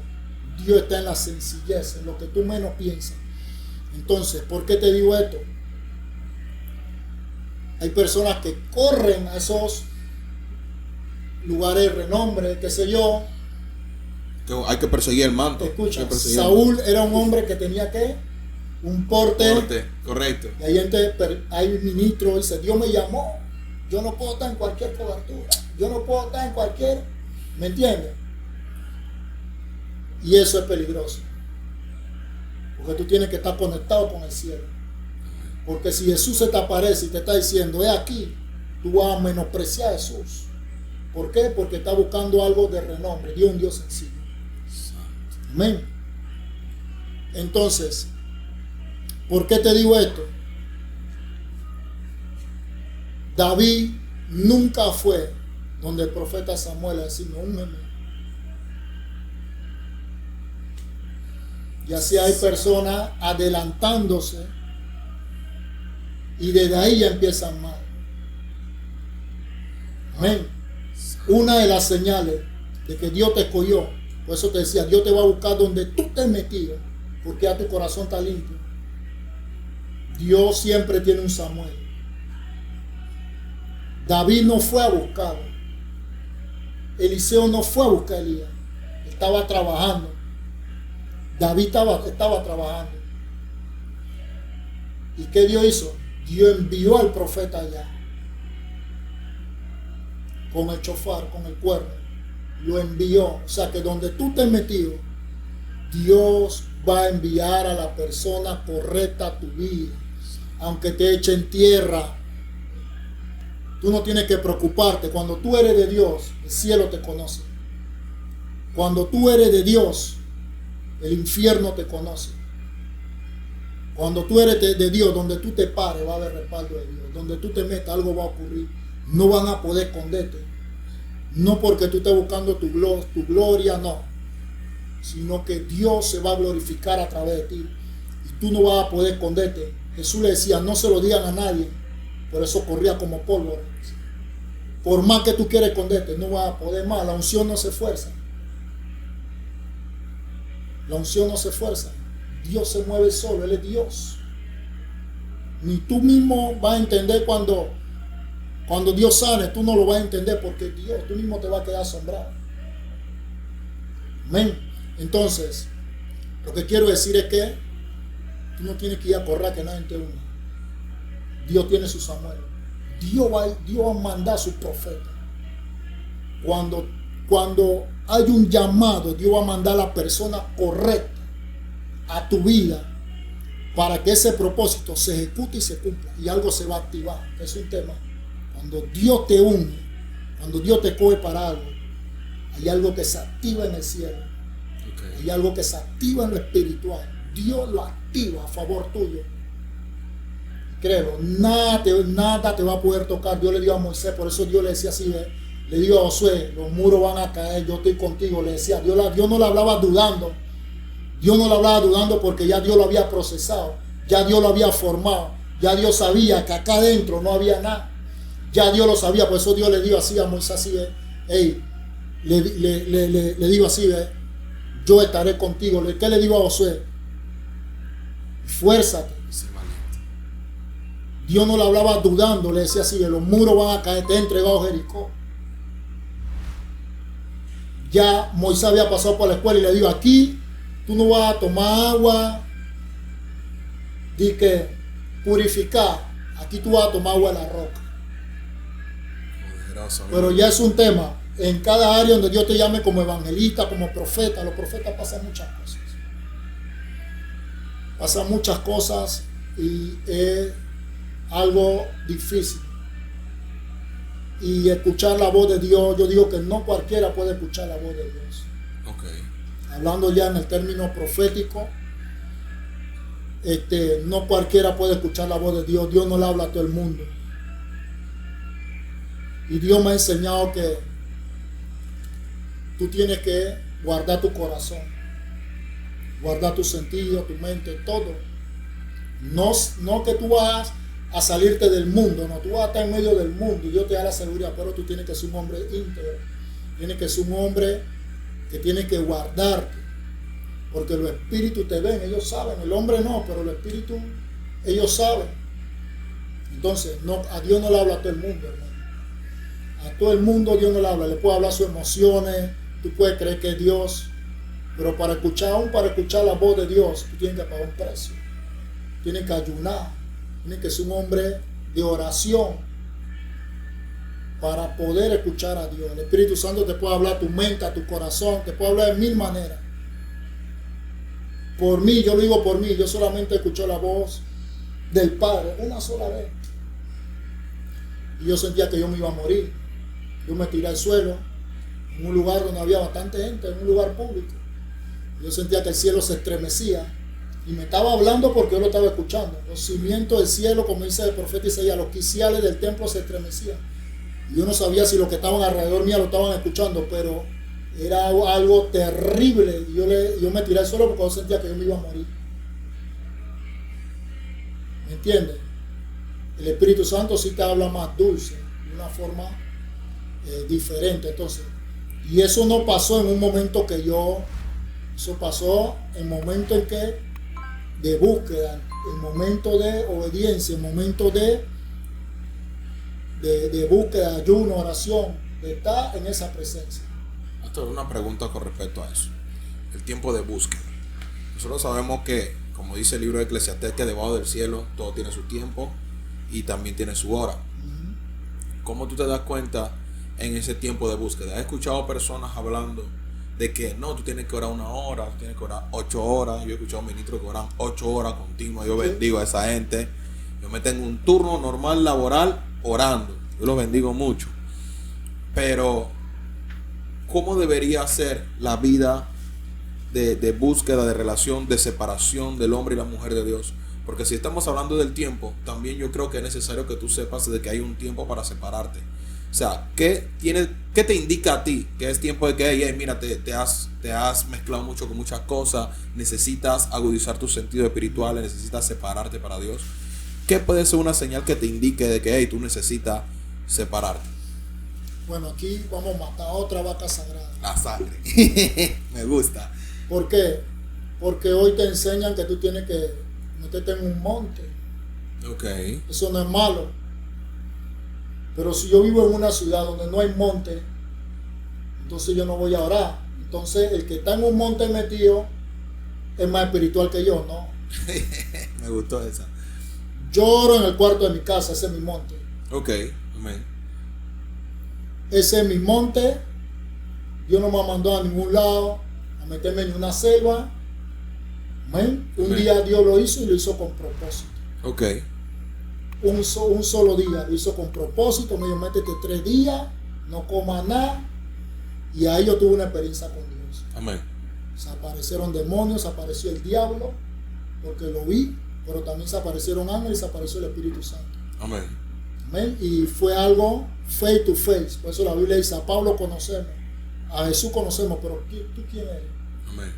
Dios está en la sencillez, en lo que tú menos piensas. Entonces, ¿por qué te digo esto? Hay personas que corren a esos lugares de renombre, qué sé yo. Hay que perseguir el manto. Escucha, Saúl era un hombre que tenía que un porte. Correcto. Y hay ministros, dice, Dios me llamó. Yo no puedo estar en cualquier cobertura. Yo no puedo estar en cualquier... ¿Me entiendes? Y eso es peligroso. Porque tú tienes que estar conectado con el cielo. Porque si Jesús se te aparece y te está diciendo, aquí, tú vas a menospreciar a Jesús. ¿Por qué? Porque está buscando algo de renombre. Dios es un Dios sencillo. Amén. Entonces, ¿por qué te digo esto? David nunca fue donde el profeta Samuel a decirme, úngeme. Y así hay personas adelantándose y desde ahí ya empiezan mal. Amén. Una de las señales de que Dios te escogió, por eso te decía, Dios te va a buscar donde tú te metido, porque ya tu corazón está limpio. Dios siempre tiene un Samuel. David no fue a buscarlo. Eliseo no fue a buscar a Elías. Estaba trabajando. David estaba trabajando. ¿Y qué Dios hizo? Dios envió al profeta allá. Con el chofar, con el cuerno. Lo envió. O sea que donde tú te has metido, Dios va a enviar a la persona correcta a tu vida. Aunque te echen tierra, tú no tienes que preocuparte. Cuando tú eres de Dios, el cielo te conoce. Cuando tú eres de Dios, el infierno te conoce. Cuando tú eres de Dios, donde tú te pares, va a haber respaldo de Dios. Donde tú te metas, algo va a ocurrir. No van a poder esconderte. No porque tú estés buscando tu gloria, no. Sino que Dios se va a glorificar a través de ti. Y tú no vas a poder esconderte. Jesús le decía, no se lo digan a nadie. Por eso corría como pólvora. Por más que tú quieras esconderte, no vas a poder más. La unción no se esfuerza. La unción no se esfuerza. Dios se mueve solo, Él es Dios. Ni tú mismo vas a entender cuando Dios sane, tú no lo vas a entender porque Dios, tú mismo te vas a quedar asombrado. Amén. Entonces, lo que quiero decir es que tú no tienes que ir a correr que nadie te una. Dios tiene su Samuel. Dios va a mandar a su profeta. Cuando hay un llamado, Dios va a mandar a la persona correcta a tu vida para que ese propósito se ejecute y se cumpla. Y algo se va a activar. Es un tema. Cuando Dios te une, cuando Dios te coge para algo, hay algo que se activa en el cielo. Okay. Hay algo que se activa en lo espiritual. Dios lo activa a favor tuyo. Créelo, nada te va a poder tocar. Dios le dio a Moisés, por eso Dios le decía así, le dijo a Josué, los muros van a caer, yo estoy contigo. Le decía, Dios no le hablaba dudando. Dios no le hablaba dudando porque ya Dios lo había procesado, ya Dios lo había formado, ya Dios sabía que acá adentro no había nada. Ya Dios lo sabía, por eso Dios le dijo así a Moisés, así, le dijo así, yo estaré contigo. ¿Qué le dijo a Josué? Fuérzate. Dios no le hablaba dudando, le decía así, los muros van a caer, te he entregado Jericó. Ya Moisés había pasado por la escuela y le dijo, aquí tú no vas a tomar agua de que purificar, aquí tú vas a tomar agua de la roca. Pero ya es un tema, en cada área donde Dios te llame como evangelista, como profeta, los profetas pasan muchas cosas. Pasan muchas cosas y es algo difícil. Y escuchar la voz de Dios, yo digo que no cualquiera puede escuchar la voz de Dios. Okay. Hablando ya en el término profético, no cualquiera puede escuchar la voz de Dios. Dios no le habla a todo el mundo. Y Dios me ha enseñado que tú tienes que guardar tu corazón, guardar tu sentido, tu mente, todo. No que tú vas a salirte del mundo, no, tú vas a estar en medio del mundo y Dios te da la seguridad, pero tú tienes que ser un hombre íntegro, tienes que ser un hombre que tiene que guardarte, porque los espíritus te ven, ellos saben, el hombre no, pero los espíritus, ellos saben. Entonces, a Dios no le habla a todo el mundo, hermano. A todo el mundo Dios no le habla, le puede hablar sus emociones, tú puedes creer que es Dios, pero para escuchar la voz de Dios, tú tienes que pagar un precio, tienes que ayunar, tienes que ser un hombre de oración para poder escuchar a Dios. El Espíritu Santo te puede hablar a tu mente, a tu corazón, te puede hablar de mil maneras. Por mí, yo lo digo por mí, yo solamente escuché la voz del Padre una sola vez. Y yo sentía que yo me iba a morir. Yo me tiré al suelo, en un lugar donde había bastante gente, en un lugar público. Yo sentía que el cielo se estremecía. Y me estaba hablando porque yo lo estaba escuchando. Los cimientos del cielo, como dice el profeta Isaías, los quiciales del templo se estremecían. Y yo no sabía si los que estaban alrededor mío lo estaban escuchando, pero era algo terrible. Y yo me tiré al suelo porque yo sentía que yo me iba a morir. ¿Me entiendes? El Espíritu Santo sí te habla más dulce, de una forma diferente. Entonces, y eso no pasó en un momento eso pasó en momento en que de búsqueda, en momento de obediencia, en momento de búsqueda, ayuno, oración, de estar en esa presencia. Pastor, una pregunta con respecto a eso. El tiempo de búsqueda. Nosotros sabemos que, como dice el libro de Eclesiastés, que debajo del cielo todo tiene su tiempo y también tiene su hora. ¿Cómo tú te das cuenta en ese tiempo de búsqueda? He escuchado personas hablando de que no, tú tienes que orar 1 hora, tú tienes que orar 8 horas. Yo he escuchado ministros que oran 8 horas continuas. Yo bendigo a esa gente. Yo me tengo un turno normal laboral orando. Yo lo bendigo mucho. Pero, ¿cómo debería ser la vida de búsqueda, de relación, de separación del hombre y la mujer de Dios? Porque si estamos hablando del tiempo, también yo creo que es necesario que tú sepas de que hay un tiempo para separarte. O sea, ¿qué te indica a ti que es tiempo de que, hey, mira, te has mezclado mucho con muchas cosas, necesitas agudizar tus sentidos espirituales, necesitas separarte para Dios? ¿Qué puede ser una señal que te indique de que, hey, tú necesitas separarte? Bueno, aquí vamos a matar a otra vaca sagrada. La sangre. Me gusta. ¿Por qué? Porque hoy te enseñan que tú tienes que meterte en un monte. Ok. Eso no es malo. Pero si yo vivo en una ciudad donde no hay monte, entonces yo no voy a orar. Entonces el que está en un monte metido es más espiritual que yo, ¿no? Me gustó esa. Yo oro en el cuarto de mi casa, ese es mi monte. Ok, amén. Ese es mi monte. Dios no me mandó a ningún lado a meterme en una selva. Amén. Un Amén. día Dios lo hizo y lo hizo con propósito. Ok. Un solo día lo hizo con propósito. Me dijo, métete 3 días, no comas nada. Y ahí yo tuve una experiencia con Dios. Amén. Se aparecieron demonios, se apareció el diablo, porque lo vi, pero también se aparecieron ángeles y se apareció el Espíritu Santo. Amén. Amén. Y fue algo face to face. Por eso la Biblia dice, a Pablo conocemos, a Jesús conocemos, pero ¿tú quién eres? Amén.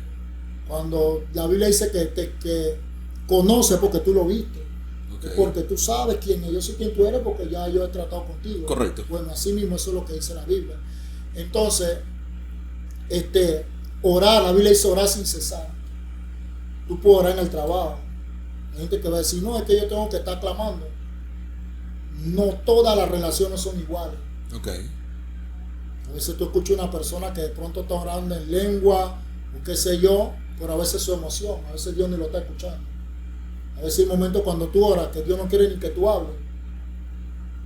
Cuando la Biblia dice que conoce porque tú lo viste. Ok. Es porque tú sabes quién es. Yo sé quién tú eres porque ya yo he tratado contigo. Correcto. Bueno, así mismo eso es lo que dice la Biblia. Entonces, orar, la Biblia dice orar sin cesar. Tú puedes orar en el trabajo. Hay gente que va a decir, no, es que yo tengo que estar clamando. No todas las relaciones son iguales. Ok. A veces tú escuchas una persona que de pronto está orando en lengua o qué sé yo, pero a veces su emoción, a veces Dios ni lo está escuchando. A veces hay momentos cuando tú oras que Dios no quiere ni que tú hables,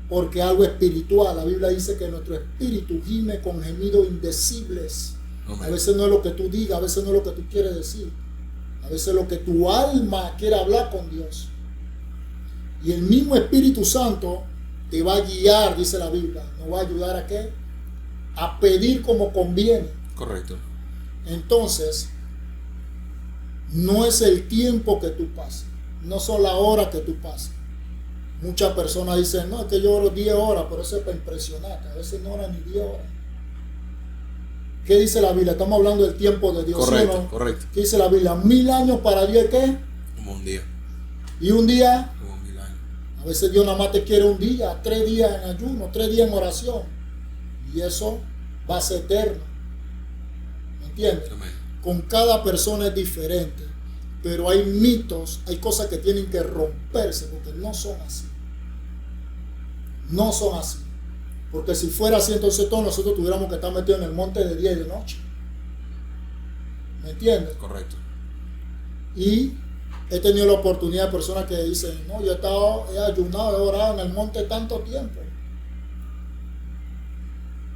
porque algo espiritual. La Biblia dice que nuestro espíritu gime con gemidos indecibles. Amén. A veces no es lo que tú digas, a veces no es lo que tú quieres decir. A veces es lo que tu alma quiere hablar con Dios. Y el mismo Espíritu Santo te va a guiar, dice la Biblia. Nos va a ayudar a qué? A pedir como conviene. Correcto. Entonces, no es el tiempo que tú pases, no son las horas que tú pases. Muchas personas dicen, no, es que yo oro 10 horas, pero eso es para impresionarte. A veces no oran ni 10 horas. ¿Qué dice la Biblia? Estamos hablando del tiempo de Dios. Correcto, ¿sí o no? correcto. ¿Qué dice la Biblia? 1000 años para Dios, ¿qué? Como un día. Y un día, Como 1000 años. a veces Dios nada más te quiere un día, 3 días en ayuno, 3 días en oración. Y eso va a ser eterno. ¿Me entiendes? Amén. Con cada persona es diferente. Pero hay mitos, hay cosas que tienen que romperse porque no son así. No son así. Porque si fuera así, entonces todos nosotros tuviéramos que estar metidos en el monte de día y de noche. ¿Me entiendes? Correcto. Y he tenido la oportunidad de personas que dicen, no, yo he ayunado, he orado en el monte tanto tiempo.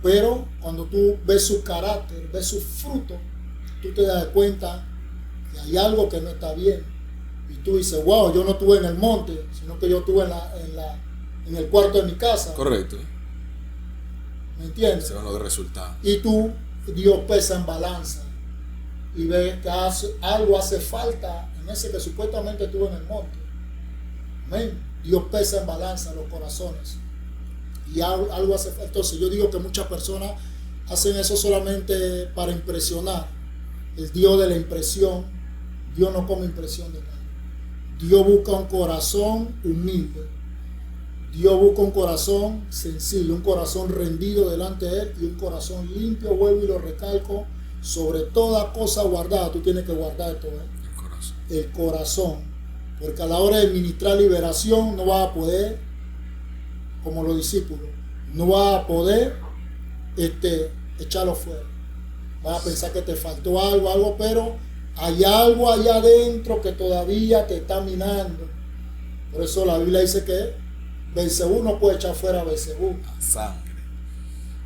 Pero cuando tú ves su carácter, ves su fruto, tú te das cuenta que hay algo que no está bien. Y tú dices, wow, yo no estuve en el monte, sino que yo estuve en el cuarto de mi casa. Correcto. ¿Me entiendes? Se van los resultados. Y tú, Dios pesa en balanza y ves que algo hace falta en ese que supuestamente estuvo en el monte. Amén. Dios pesa en balanza los corazones y algo hace falta. Entonces yo digo que muchas personas hacen eso solamente para impresionar. El Dios de la impresión, Dios no come impresión de nadie. Dios busca un corazón humilde. Dios busca un corazón sencillo, un corazón rendido delante de Él y un corazón limpio, vuelvo y lo recalco, sobre toda cosa guardada. Tú tienes que guardar todo, El corazón. el corazón, porque a la hora de ministrar liberación no vas a poder, como los discípulos, no vas a poder echarlo fuera. Vas a pensar que te faltó algo, pero hay algo allá adentro que todavía te está minando. Por eso la Biblia dice que Belcebú no puede echar fuera a Belcebú. La sangre.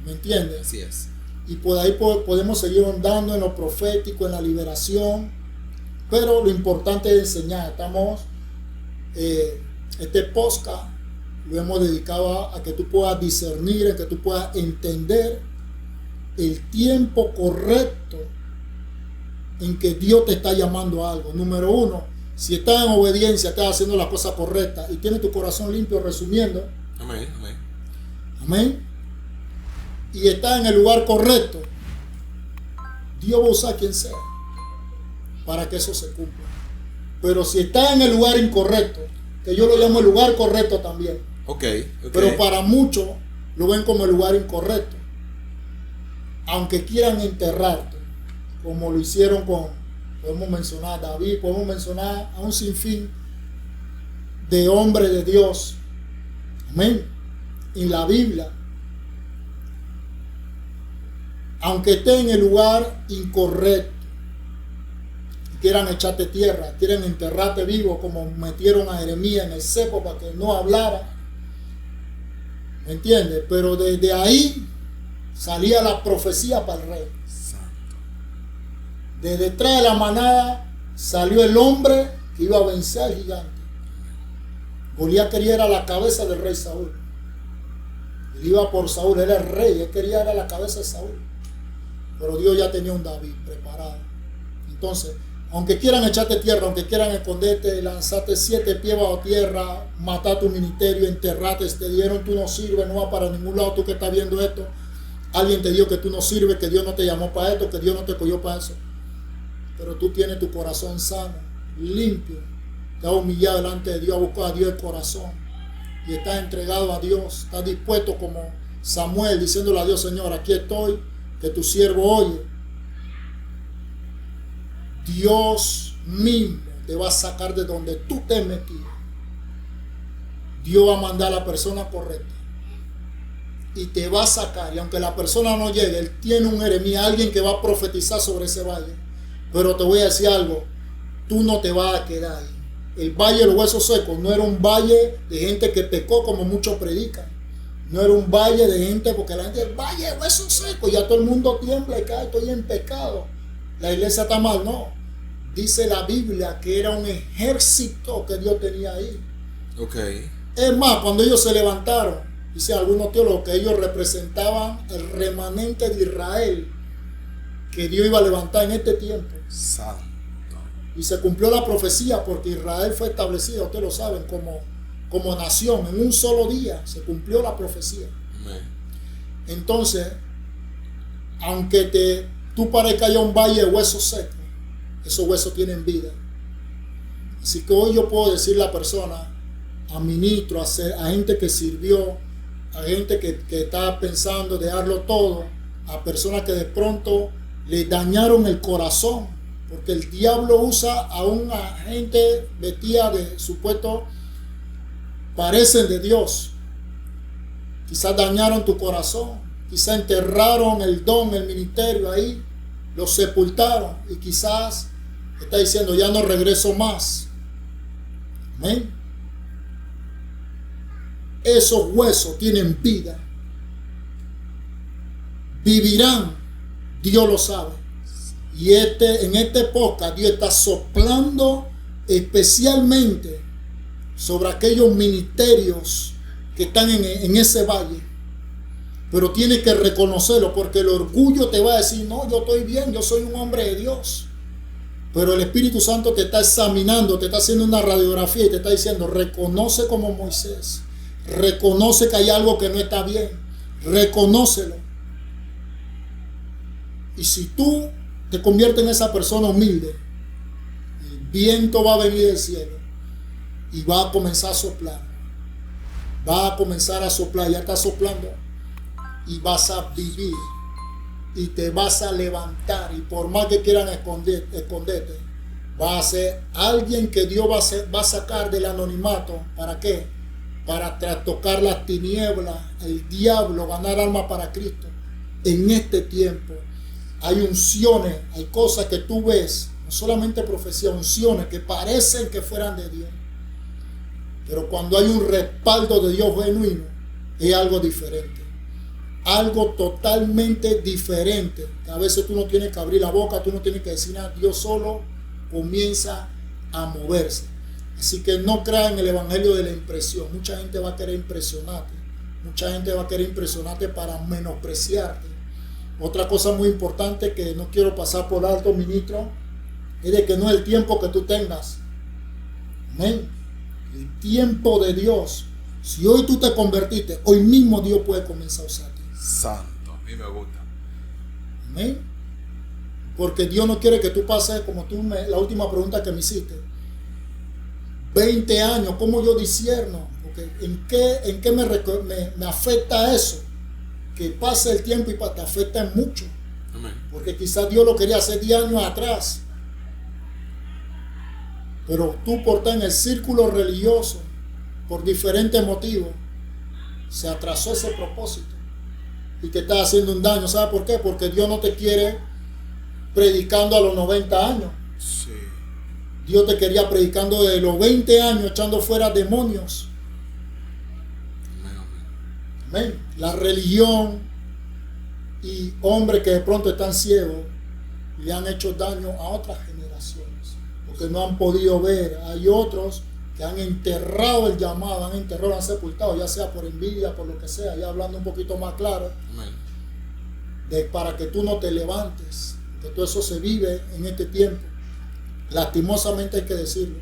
¿Me entiendes? Así es. Y por ahí podemos seguir andando en lo profético, en la liberación. Pero lo importante es enseñar. Este podcast lo hemos dedicado a que tú puedas discernir, a que tú puedas entender el tiempo correcto en que Dios te está llamando a algo. Número 1, si estás en obediencia, estás haciendo las cosas correctas y tienes tu corazón limpio, resumiendo, Amén. Amén. amén, y estás en el lugar correcto, Dios va a usar a quien sea para que eso se cumpla. Pero si estás en el lugar incorrecto, que yo lo llamo el lugar correcto también, Ok. pero para muchos lo ven como el lugar incorrecto, aunque quieran enterrarte, como lo hicieron podemos mencionar a David, podemos mencionar a un sinfín de hombres de Dios, amén, en la Biblia, aunque esté en el lugar incorrecto, quieran echarte tierra, quieren enterrarte vivo, como metieron a Jeremías en el cepo para que no hablara, ¿me entiendes? Pero desde ahí salía la profecía para el rey. Santo. De detrás de la manada salió el hombre que iba a vencer al gigante. Goliat quería era la cabeza del rey Saúl. Él iba por Saúl, era el rey, él quería era la cabeza de Saúl. Pero Dios ya tenía un David preparado. Entonces, aunque quieran echarte tierra, aunque quieran esconderte, lanzarte 7 pies bajo tierra, matar tu ministerio, enterrarte, te dieron, tú no sirves, no vas para ningún lado, tú que estás viendo esto, alguien te dijo que tú no sirves, que Dios no te llamó para esto, que Dios no te cogió para eso. Pero tú tienes tu corazón sano, limpio, te has humillado delante de Dios, has buscado a Dios el corazón y estás entregado a Dios, estás dispuesto como Samuel diciéndole a Dios, Señor, aquí estoy, que tu siervo oye. Dios mismo te va a sacar de donde tú te has metido. Dios va a mandar a la persona correcta y te va a sacar. Y aunque la persona no llegue, Él tiene un Jeremías, alguien que va a profetizar sobre ese valle. Pero te voy a decir algo, tú no te vas a quedar ahí. El valle de los huesos secos no era un valle de gente que pecó como muchos predican. No era un valle de gente, porque la gente dice, valle de huesos secos, ya todo el mundo tiembla y cae, estoy en pecado. La iglesia está mal, no. Dice la Biblia que era un ejército que Dios tenía ahí. Okay. Es más, cuando ellos se levantaron, dice algunos teólogos que ellos representaban el remanente de Israel que Dios iba a levantar en este tiempo. Santo. Y se cumplió la profecía porque Israel fue establecida, ustedes lo saben, como nación. En un solo día se cumplió la profecía. Amén. Entonces, aunque tú parezca haya un valle de huesos secos, esos huesos tienen vida. Así que hoy yo puedo decirle a la persona, a ministro, a gente que sirvió, a gente que está pensando dejarlo todo, a personas que de pronto le dañaron el corazón, porque el diablo usa a una gente vestida de supuesto, parecen de Dios. Quizás dañaron tu corazón, quizás enterraron el don, el ministerio ahí, lo sepultaron y quizás está diciendo ya no regreso más. Amén. Esos huesos tienen vida, vivirán, Dios lo sabe. Y en esta época Dios está soplando especialmente sobre aquellos ministerios que están en ese valle. Pero tienes que reconocerlo, porque el orgullo te va a decir, no, yo estoy bien, yo soy un hombre de Dios. Pero el Espíritu Santo te está examinando, te está haciendo una radiografía y te está diciendo, reconoce como Moisés, reconoce que hay algo que no está bien, reconócelo. Y si tú te conviertes en esa persona humilde, el viento va a venir del cielo y va a comenzar a soplar. Va a comenzar a soplar, ya está soplando. Y vas a vivir y te vas a levantar, y por más que quieran esconderte, va a ser alguien que Dios va a sacar del anonimato. ¿Para qué? Para trastocar las tinieblas, el diablo, ganar almas para Cristo. En este tiempo hay unciones, hay cosas que tú ves, no solamente profecía, unciones que parecen que fueran de Dios, pero cuando hay un respaldo de Dios genuino, es algo diferente. Algo totalmente diferente. A veces tú no tienes que abrir la boca, tú no tienes que decir nada. Dios solo comienza a moverse. Así que no crean en el evangelio de la impresión. Mucha gente va a querer impresionarte. Mucha gente va a querer impresionarte para menospreciarte. Otra cosa muy importante que no quiero pasar por alto, ministro, es de que no es el tiempo que tú tengas. Amén. El tiempo de Dios. Si hoy tú te convertiste, hoy mismo Dios puede comenzar a usarte. Santo, a mí me gusta. Amén. Porque Dios no quiere que tú pases como la última pregunta que me hiciste. 20 años, ¿cómo yo discierno? Porque ¿en qué me afecta eso? Que pase el tiempo y te afecta en mucho. Amén. Porque quizás Dios lo quería hacer 10 años atrás. Pero tú por estar en el círculo religioso, por diferentes motivos, se atrasó ese propósito y te está haciendo un daño. ¿Sabes por qué? Porque Dios no te quiere predicando a los 90 años. Sí. Dios te quería predicando de los 20 años, echando fuera demonios. Amén. La religión y hombres que de pronto están ciegos le han hecho daño a otras generaciones. porque no han podido ver. Hay otros que han enterrado el llamado, han sepultado, ya sea por envidia, por lo que sea, ya hablando un poquito más claro, para que tú no te levantes, que todo eso se vive en este tiempo. Lastimosamente hay que decirlo.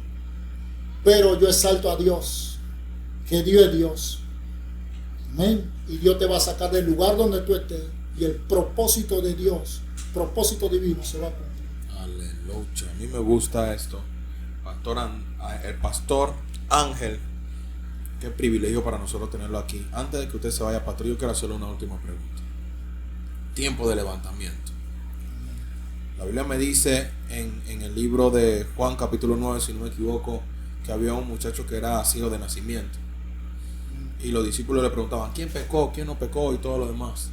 Pero yo exalto a Dios, que Dios es Dios. Amén. Y Dios te va a sacar del lugar donde tú estés, y el propósito de Dios, propósito divino, se va a cumplir. Aleluya. A mí me gusta esto. El pastor Ángel, qué privilegio para nosotros tenerlo aquí. Antes de que usted se vaya, pastor, yo quiero hacerle una última pregunta. Tiempo de levantamiento. La Biblia me dice en el libro de Juan capítulo 9, si no me equivoco, que había un muchacho que era ciego de nacimiento. Y los discípulos le preguntaban, ¿quién pecó? ¿Quién no pecó? Y todo lo demás.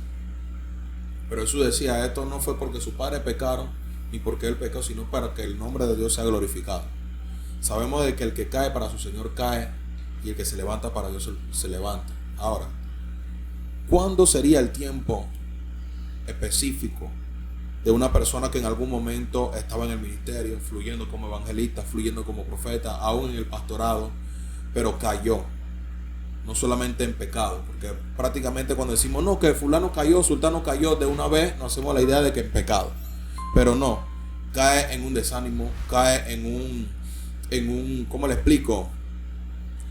Pero Jesús decía, esto no fue porque sus padres pecaron, ni porque él pecó, sino para que el nombre de Dios sea glorificado. Sabemos de que el que cae para su Señor cae, y el que se levanta para Dios se levanta. Ahora, ¿cuándo sería el tiempo específico de una persona que en algún momento estaba en el ministerio, fluyendo como evangelista, fluyendo como profeta, aún en el pastorado, pero cayó? No solamente en pecado, porque prácticamente cuando decimos no, que fulano cayó, sultano cayó, de una vez nos hacemos la idea de que en pecado. Pero no, cae en un desánimo, cae en un, ¿cómo le explico?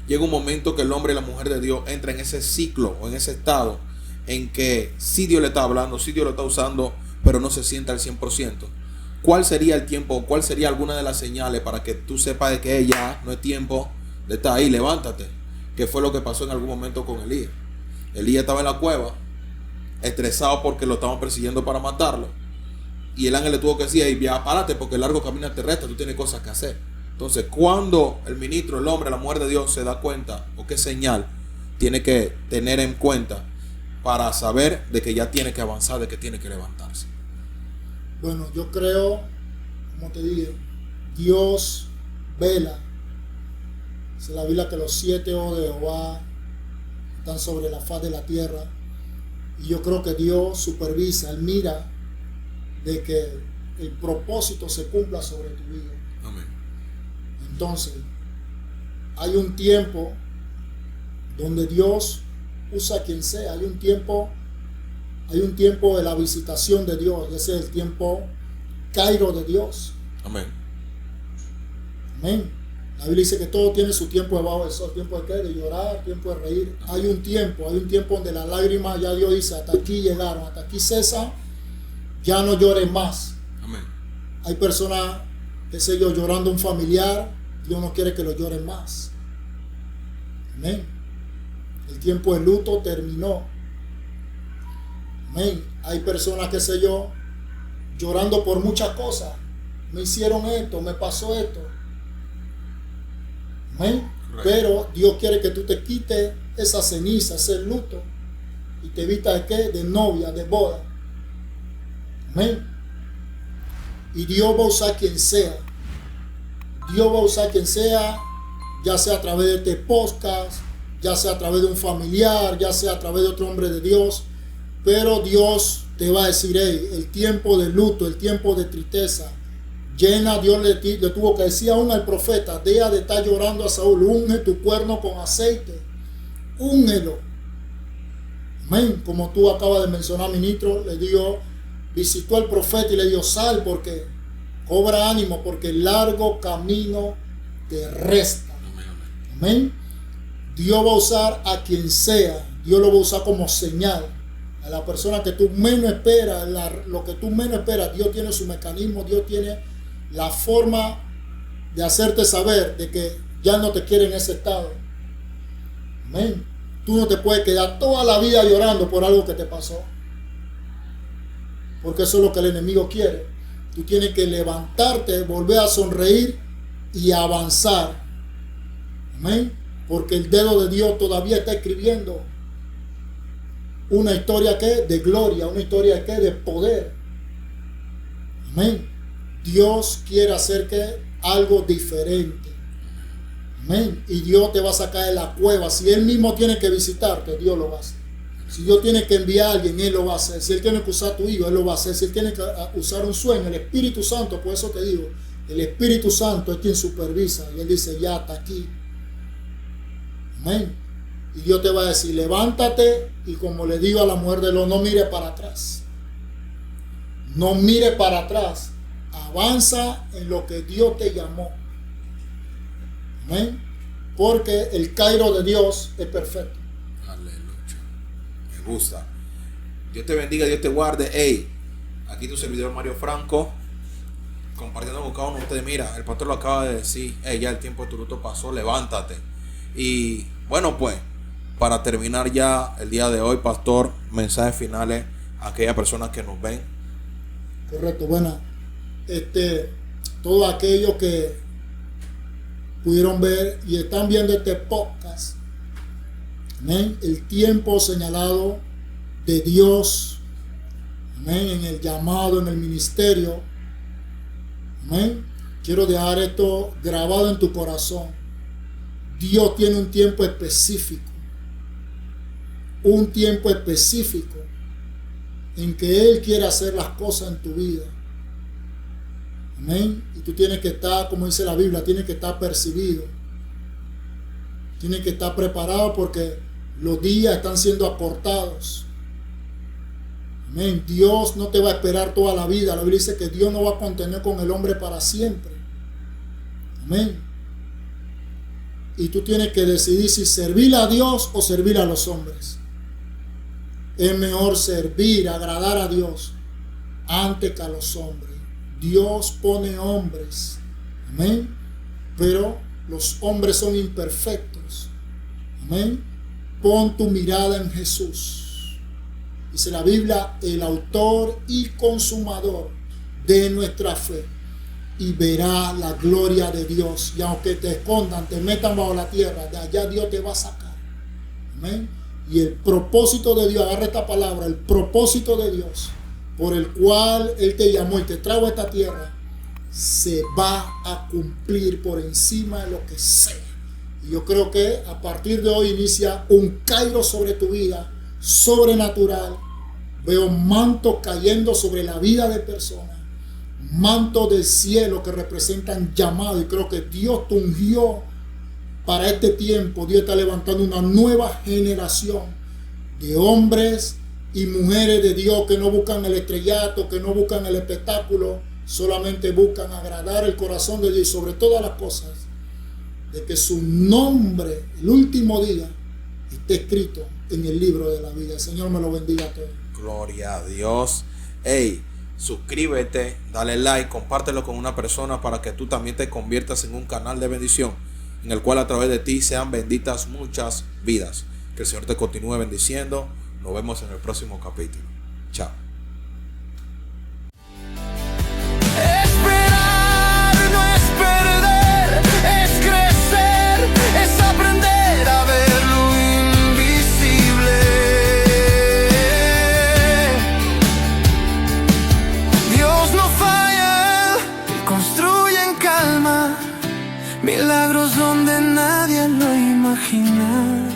Llega un momento que el hombre y la mujer de Dios entra en ese ciclo o en ese estado en que sí Dios le está hablando, sí Dios lo está usando, pero no se sienta al 100%. ¿Cuál sería el tiempo? ¿Cuál sería alguna de las señales para que tú sepas de que ya no es tiempo de estar ahí? Levántate. ¿Qué fue lo que pasó en algún momento con Elías? Elías estaba en la cueva, estresado porque lo estaban persiguiendo para matarlo. Y el ángel le tuvo que decir, hey, ya párate porque el largo camino te resta, tú tienes cosas que hacer. Entonces, cuando el ministro, el hombre, la mujer de Dios se da cuenta, o qué señal tiene que tener en cuenta para saber de que ya tiene que avanzar, de que tiene que levantarse. Bueno, yo creo, como te dije, Dios vela. Dice la Biblia que los 7 ojos de Jehová están sobre la faz de la tierra. Y yo creo que Dios supervisa, Él mira de que el propósito se cumpla sobre tu vida. Amén. Entonces, hay un tiempo donde Dios usa a quien sea. Hay un tiempo de la visitación de Dios. Ese es el tiempo Cairo de Dios. Amén. Amén. La Biblia dice que todo tiene su tiempo debajo del sol. ¿Tiempo de qué? De llorar, tiempo de reír. Hay un tiempo donde las lágrimas, ya Dios dice, hasta aquí llegaron, hasta aquí cesa, ya no lloren más. Amén. Hay personas, qué sé yo, llorando a un familiar, Dios no quiere que lo lloren más. Amén. El tiempo de luto terminó. Amén. Hay personas, qué sé yo, llorando por muchas cosas. Me hicieron esto, me pasó esto. Amén. Pero Dios quiere que tú te quites esa ceniza, ese luto, y te vistas de qué? De novia, de boda. Amén. Y Dios va a usar quien sea. Dios va a usar quien sea, ya sea a través de este podcast, ya sea a través de un familiar, ya sea a través de otro hombre de Dios. Pero Dios te va a decir, hey, el tiempo de luto, el tiempo de tristeza, llena. Dios le tuvo que decir aún al profeta, deja de estar llorando a Saúl, unge tu cuerno con aceite, úngelo. Amén. Como tú acabas de mencionar, ministro, le dijo, visitó al profeta y le dijo, sal porque cobra ánimo, porque el largo camino te resta. Amén. Dios va a usar a quien sea. Dios lo va a usar como señal. A la persona que tú menos esperas, lo que tú menos esperas, Dios tiene su mecanismo, Dios tiene la forma de hacerte saber de que ya no te quiere en ese estado. Amén. Tú no te puedes quedar toda la vida llorando por algo que te pasó, porque eso es lo que el enemigo quiere. Tú tienes que levantarte, volver a sonreír y avanzar. Amén. Porque el dedo de Dios todavía está escribiendo una historia que de gloria, una historia que de poder. Amén. Dios quiere hacer que algo diferente. Amén. Y Dios te va a sacar de la cueva. Si Él mismo tiene que visitarte, Dios lo va a hacer. Si Dios tiene que enviar a alguien, Él lo va a hacer. Si Él tiene que usar a tu hijo, Él lo va a hacer. Si Él tiene que usar un sueño, el Espíritu Santo, por eso te digo, El Espíritu Santo es quien supervisa y Él dice, ya está aquí. Amén. Y Dios te va a decir, levántate, y como le digo a la mujer de Lot, no mire para atrás. No mire para atrás. Avanza en lo que Dios te llamó. Amén. Porque el Cairo de Dios es perfecto. Aleluya. Me gusta. Dios te bendiga, Dios te guarde. Hey, aquí tu servidor Mario Franco, compartiendo con cada uno de ustedes. Mira, el pastor lo acaba de decir. Hey, ya el tiempo de tu luto pasó, levántate. Y bueno, pues, para terminar ya el día de hoy, pastor, mensajes finales a aquellas personas que nos ven. Correcto, bueno, todos aquellos que pudieron ver y están viendo este podcast, amén, el tiempo señalado de Dios, amén, en el llamado, en el ministerio, amén, quiero dejar esto grabado en tu corazón. Dios tiene un tiempo específico en que Él quiere hacer las cosas en tu vida. Amén. Y tú tienes que estar, como dice la Biblia, tienes que estar percibido. Tienes que estar preparado porque los días están siendo acortados. Amén. Dios no te va a esperar toda la vida. La Biblia dice que Dios no va a contener con el hombre para siempre. Amén. Y tú tienes que decidir si servir a Dios o servir a los hombres. Es mejor servir, agradar a Dios antes que a los hombres. Dios pone hombres, amén, pero los hombres son imperfectos, amén. Pon tu mirada en Jesús. Dice la Biblia, el autor y consumador de nuestra fe, y verá la gloria de Dios. Y aunque te escondan, te metan bajo la tierra, de allá Dios te va a sacar, amén. Y el propósito de Dios, agarra esta palabra, el propósito de Dios por el cual Él te llamó y te trajo a esta tierra, se va a cumplir por encima de lo que sea. Y yo creo que a partir de hoy inicia un Cairo sobre tu vida, sobrenatural. Veo mantos cayendo sobre la vida de personas, mantos del cielo que representan llamado, y creo que Dios te ungió para este tiempo. Dios está levantando una nueva generación de hombres y mujeres de Dios que no buscan el estrellato, que no buscan el espectáculo, solamente buscan agradar el corazón de Dios y sobre todas las cosas, de que su nombre, el último día, esté escrito en el libro de la vida. El Señor me lo bendiga a todos. Gloria a Dios. Hey, suscríbete, dale like, compártelo con una persona para que tú también te conviertas en un canal de bendición, en el cual a través de ti sean benditas muchas vidas. Que el Señor te continúe bendiciendo. Nos vemos en el próximo capítulo. Chao. Esperar no es perder, es crecer, es aprender a ver lo invisible. Dios no falla, Él construye en calma milagros donde nadie lo imagina.